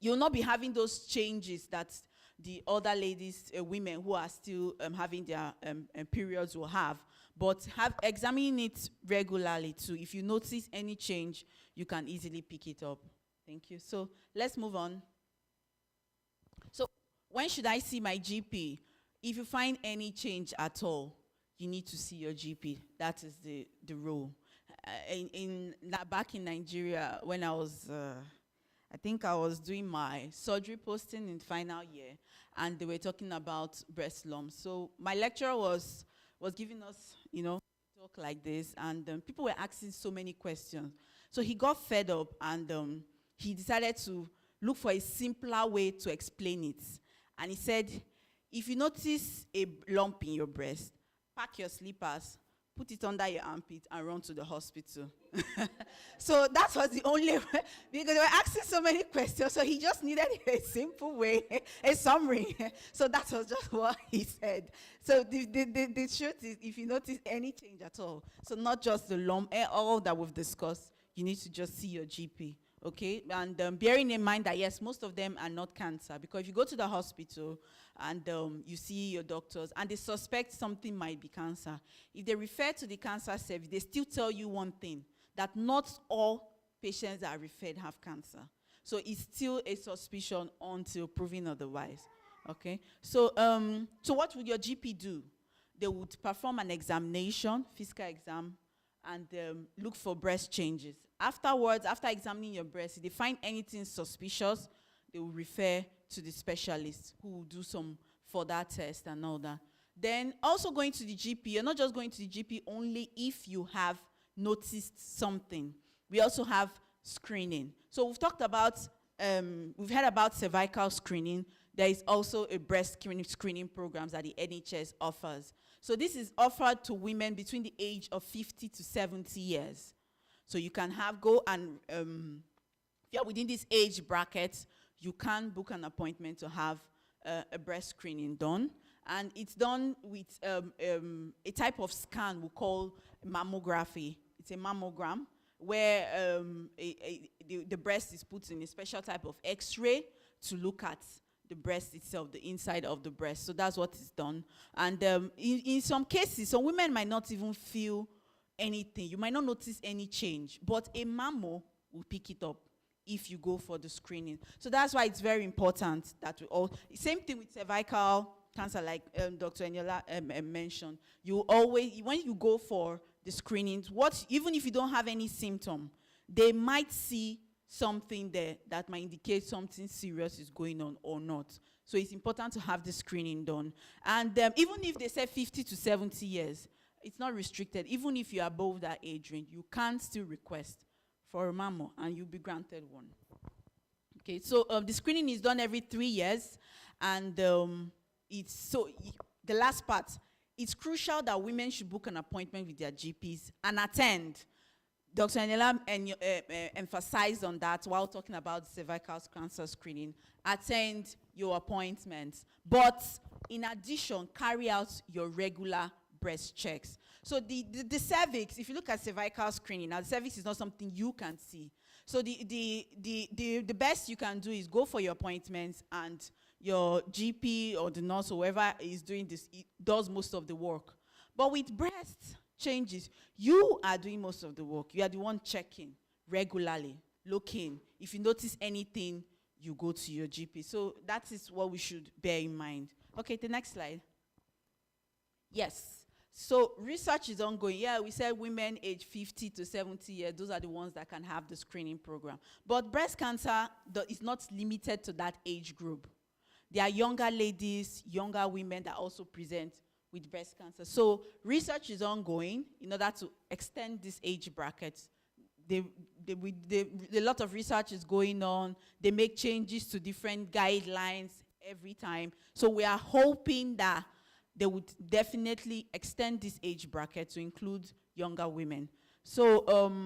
you'll not be having those changes that the other ladies, women who are still having their periods will have. But examine it regularly too. If you notice any change, you can easily pick it up. Thank you. So let's move on. So when should I see my GP? If you find any change at all, you need to see your GP. That is the rule. Back in Nigeria, when I was, I think I was doing my surgery posting in final year, and they were talking about breast lumps. So my lecturer was giving us, talk like this, and people were asking so many questions. So he got fed up, and he decided to look for a simpler way to explain it. And he said, if you notice a lump in your breast, pack your slippers, put it under your armpit and run to the hospital. So that was the only way, because they were asking so many questions, so he just needed a simple way, a summary. So that was just what he said. So the truth is, if you notice any change at all, so not just the lump, all that we've discussed, you need to just see your GP. Okay, and bearing in mind that, yes, most of them are not cancer, because if you go to the hospital and you see your doctors and they suspect something might be cancer, if they refer to the cancer service, they still tell you one thing, that not all patients that are referred have cancer. So it's still a suspicion until proven otherwise. Okay, so what would your GP do? They would perform an examination, physical exam, and look for breast changes. Afterwards, after examining your breast, if they find anything suspicious, they will refer to the specialist who will do some further tests and all that. Then also going to the GP, you're not just going to the GP only if you have noticed something. We also have screening. So we've talked about, we've heard about cervical screening. There is also a breast screening program that the NHS offers. So this is offered to women between the age of 50 to 70 years. So you can go and, if you're within this age bracket, you can book an appointment to have a breast screening done. And it's done with a type of scan we call mammography. It's a mammogram where the breast is put in a special type of X-ray to look at the breast itself, the inside of the breast. So that's what is done. And in some cases, some women might not even feel anything. You might not notice any change, but a mammo will pick it up if you go for the screening. So that's why it's very important that we all, same thing with cervical cancer, like Dr. Eniola mentioned. You always, when you go for the screenings, even if you don't have any symptom, they might see something there that might indicate something serious is going on or not. So it's important to have the screening done. And even if they say 50 to 70 years, it's not restricted. Even if you're above that age range, you can still request for a mammo and you'll be granted one. Okay, so the screening is done every 3 years, and the last part, it's crucial that women should book an appointment with their GPs and attend. Dr. Eniola emphasized on that while talking about cervical cancer screening. Attend your appointments, but in addition, carry out your regular breast checks. So the cervix, if you look at cervical screening, now the cervix is not something you can see. So the best you can do is go for your appointments, and your GP or the nurse or whoever is doing this does most of the work. But with breast changes, you are doing most of the work. You are the one checking regularly, looking. If you notice anything, you go to your GP. So that is what we should bear in mind. Okay, the next slide. Yes. So research is ongoing. Yeah, we said women age 50 to 70 years, those are the ones that can have the screening program. But breast cancer is not limited to that age group. There are younger ladies, younger women that also present with breast cancer. So research is ongoing in order to extend this age bracket. A lot of research is going on. They make changes to different guidelines every time. So we are hoping that they would definitely extend this age bracket to include younger women. So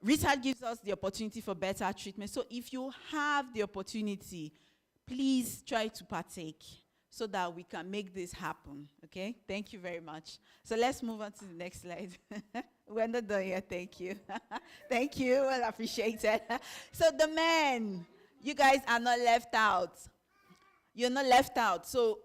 research gives us the opportunity for better treatment. So if you have the opportunity, please try to partake so that we can make this happen, okay? Thank you very much. So let's move on to the next slide. We're not done yet, thank you. Thank you, well appreciated. So the men, you guys are not left out. You're not left out. So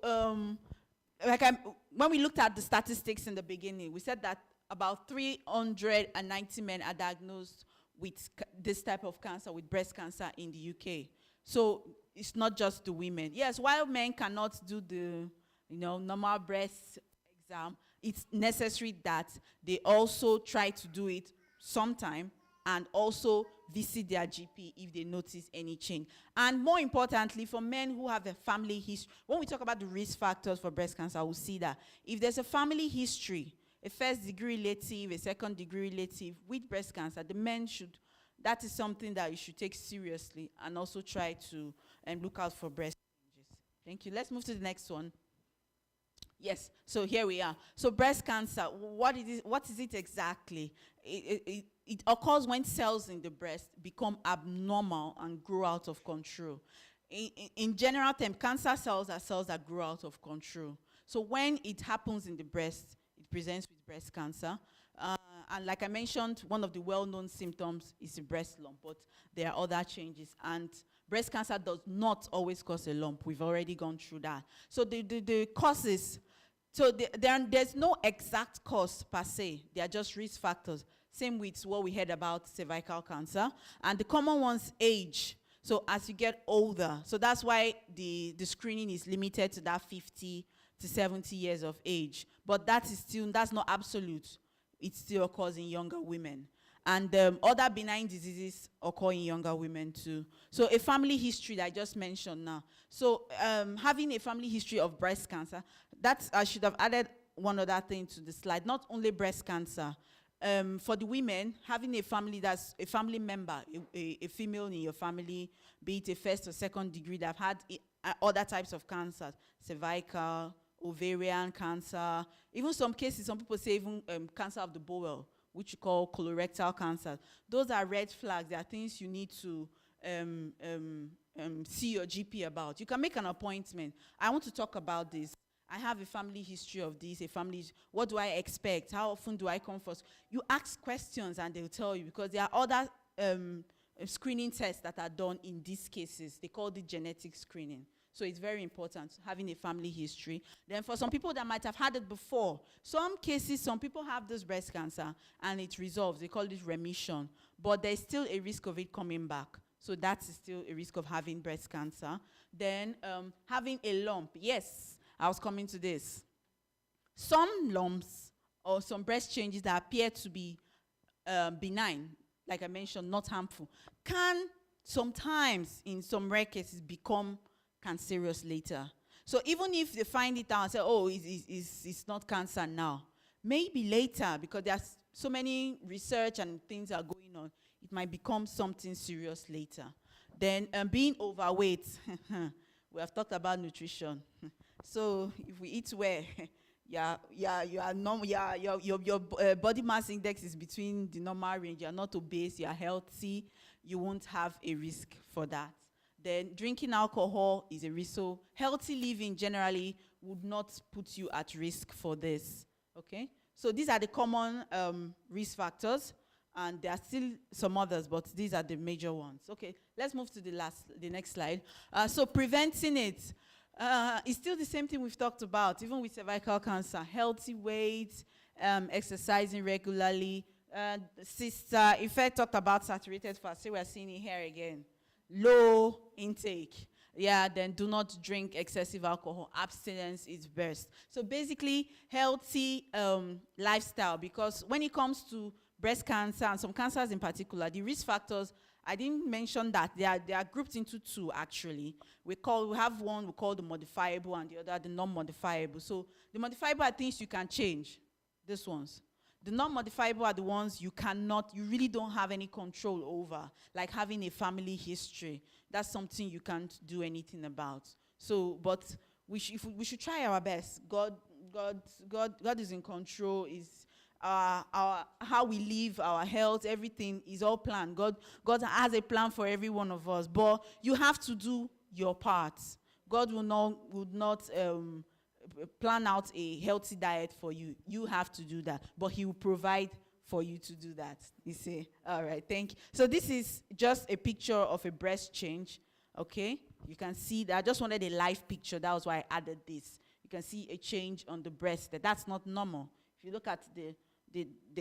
when we looked at the statistics in the beginning, we said that about 390 men are diagnosed with this type of cancer, with breast cancer in the UK. So it's not just the women. Yes, while men cannot do the normal breast exam, it's necessary that they also try to do it sometime and also visit their GP if they notice any change. And more importantly, for men who have a family history, when we talk about the risk factors for breast cancer, we'll see that if there's a family history, a first-degree relative, a second-degree relative with breast cancer, the men should, that is something that you should take seriously and also try to look out for breast changes. Thank you. Let's move to the next one. Yes, so here we are. So breast cancer, what is it exactly? It occurs when cells in the breast become abnormal and grow out of control. In general terms, cancer cells are cells that grow out of control. So when it happens in the breast, it presents with breast cancer. And like I mentioned, one of the well-known symptoms is a breast lump, but there are other changes. And breast cancer does not always cause a lump. We've already gone through that. So the causes, there's no exact cause per se. They are just risk factors. Same with what we heard about cervical cancer. And the common ones, age. So as you get older, so that's why the screening is limited to that 50 to 70 years of age. But that's not absolute. It still occurs in younger women. And other benign diseases occur in younger women too. So a family history that I just mentioned now. So having a family history of breast cancer, I should have added one other thing to the slide. Not only breast cancer. For the women, having a family that's a family member, a female in your family, be it a first or second degree, that have had other types of cancers, cervical, ovarian cancer, even some cases, some people say even cancer of the bowel, which you call colorectal cancer. Those are red flags. They are things you need to see your GP about. You can make an appointment. I want to talk about this. I have a family history of this, what do I expect? How often do I come first? You ask questions and they'll tell you, because there are other screening tests that are done in these cases. They call it genetic screening. So it's very important, having a family history. Then for some people that might have had it before, some cases, some people have this breast cancer and it resolves. They call it remission. But there's still a risk of it coming back. So that's still a risk of having breast cancer. Then having a lump. Yes, I was coming to this. Some lumps or some breast changes that appear to be benign, like I mentioned, not harmful, can sometimes, in some rare cases, become cancerous later. So even if they find it out and say, oh, it's not cancer now, maybe later, because there's so many research and things are going on, it might become something serious later. Then being overweight, we have talked about nutrition. So if we eat well, your body mass index is between the normal range. You're not obese, you're healthy, you won't have a risk for that. Then drinking alcohol is a risk. So healthy living generally would not put you at risk for this. Okay? So these are the common risk factors, and there are still some others, but these are the major ones. Okay, let's move to the next slide. So preventing it is still the same thing we've talked about, even with cervical cancer. Healthy weight, exercising regularly. Sister Ife talked about saturated fat. So we're seeing it here again. Low intake. Yeah, then do not drink excessive alcohol. Abstinence is best. So basically, healthy lifestyle, because when it comes to breast cancer and some cancers in particular, the risk factors, I didn't mention that. They are grouped into two, actually. We have one we call the modifiable and the other the non-modifiable. So the modifiable are things you can change, these ones. The non-modifiable are the ones you really don't have any control over, like having a family history. That's something you can't do anything about. So, but we should try our best. God is in control. Is how we live, our health, everything is all planned. God has a plan for every one of us, but you have to do your part. God would not plan out a healthy diet for you. You have to do that, but he will provide for you to do that. You see? All right, thank you. So this is just a picture of a breast change, okay? You can see that. I just wanted a live picture. That was why I added this. You can see a change on the breast. That's not normal. If you look at the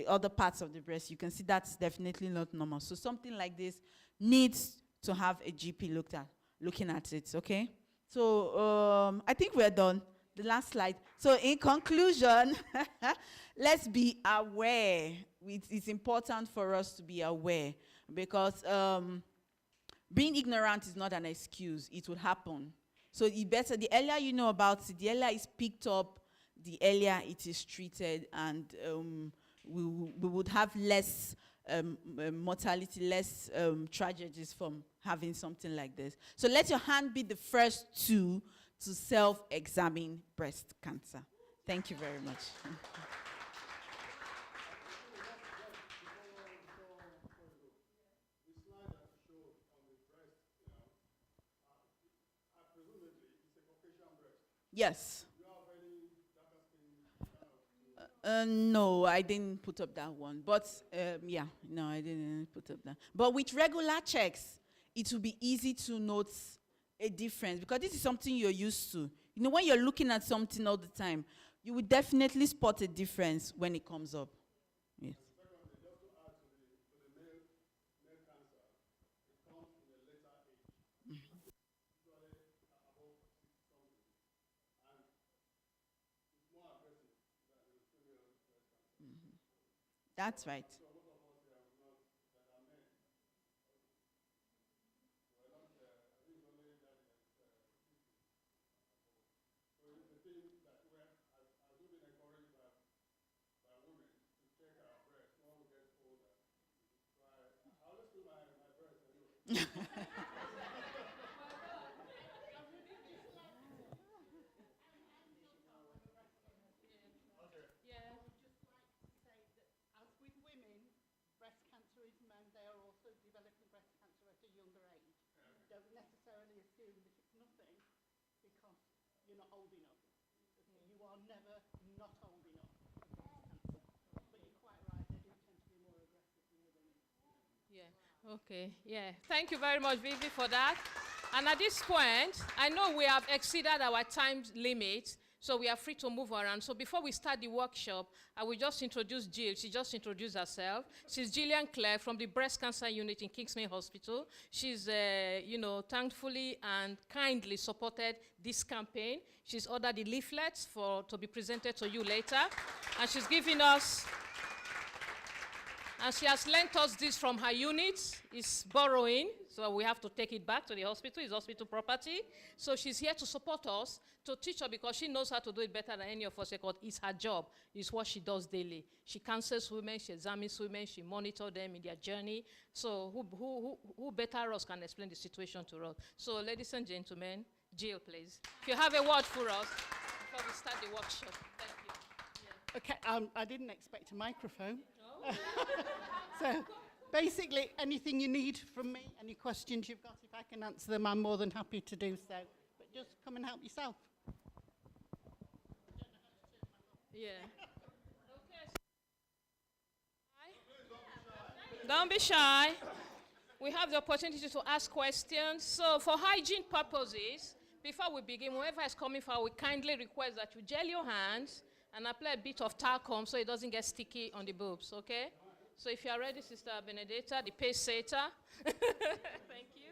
other parts of the breast, you can see that's definitely not normal. So something like this needs to have a GP looking at it, okay? So I think we're done. The last slide. So in conclusion, let's be aware. It's important for us to be aware, because being ignorant is not an excuse. It will happen. So the earlier you know about it, the earlier it's picked up, the earlier it is treated, and we would have less mortality, less tragedies from having something like this. So let your hand be the first to self-examine breast cancer. Thank you very much. Yes. No, I didn't put up that one. But yeah, no, I didn't put up that. But with regular checks, it will be easy to note a difference because this is something you're used to. You know, when you're looking at something all the time, you will definitely spot a difference when it comes up. Yes. That's right. As with women, breast cancer is men, they are also developing breast cancer at a younger age. Don't necessarily assume that it's nothing because you're not old enough. You are never not old enough for breast cancer. But you're quite right, they do tend to be more aggressive in the women. Yeah, okay, yeah. Thank you very much, Vivi, for that. And at this point, I know we have exceeded our time limit, so we are free to move around. So before we start the workshop, I will just introduce Jill. She just introduced herself. She's Gillian Clare from the Breast Cancer Unit in Kingsmere Hospital. She's, thankfully and kindly supported this campaign. She's ordered the leaflets to be presented to you later. And she's giving us, and she has lent us this from her unit. It's borrowing, so we have to take it back to the hospital. It's hospital property. So she's here to support us, to teach her because she knows how to do it better than any of us because it's her job. It's what she does daily. She counsels women, she examines women, she monitors them in their journey. So who better us can explain the situation to us? So ladies and gentlemen, Jill, please. If you have a word for us before we start the workshop. Thank you. Yeah. Okay, I didn't expect a microphone. So basically, anything you need from me, any questions you've got, if I can answer them, I'm more than happy to do so. But just come and help yourself. Yeah. Okay. Don't be shy. We have the opportunity to ask questions. So for hygiene purposes, before we begin, whoever is coming forward, we kindly request that you gel your hands and apply a bit of talcum so it doesn't get sticky on the boobs, okay? So if you are ready, Sister Benedetta, the pace setter. Thank you.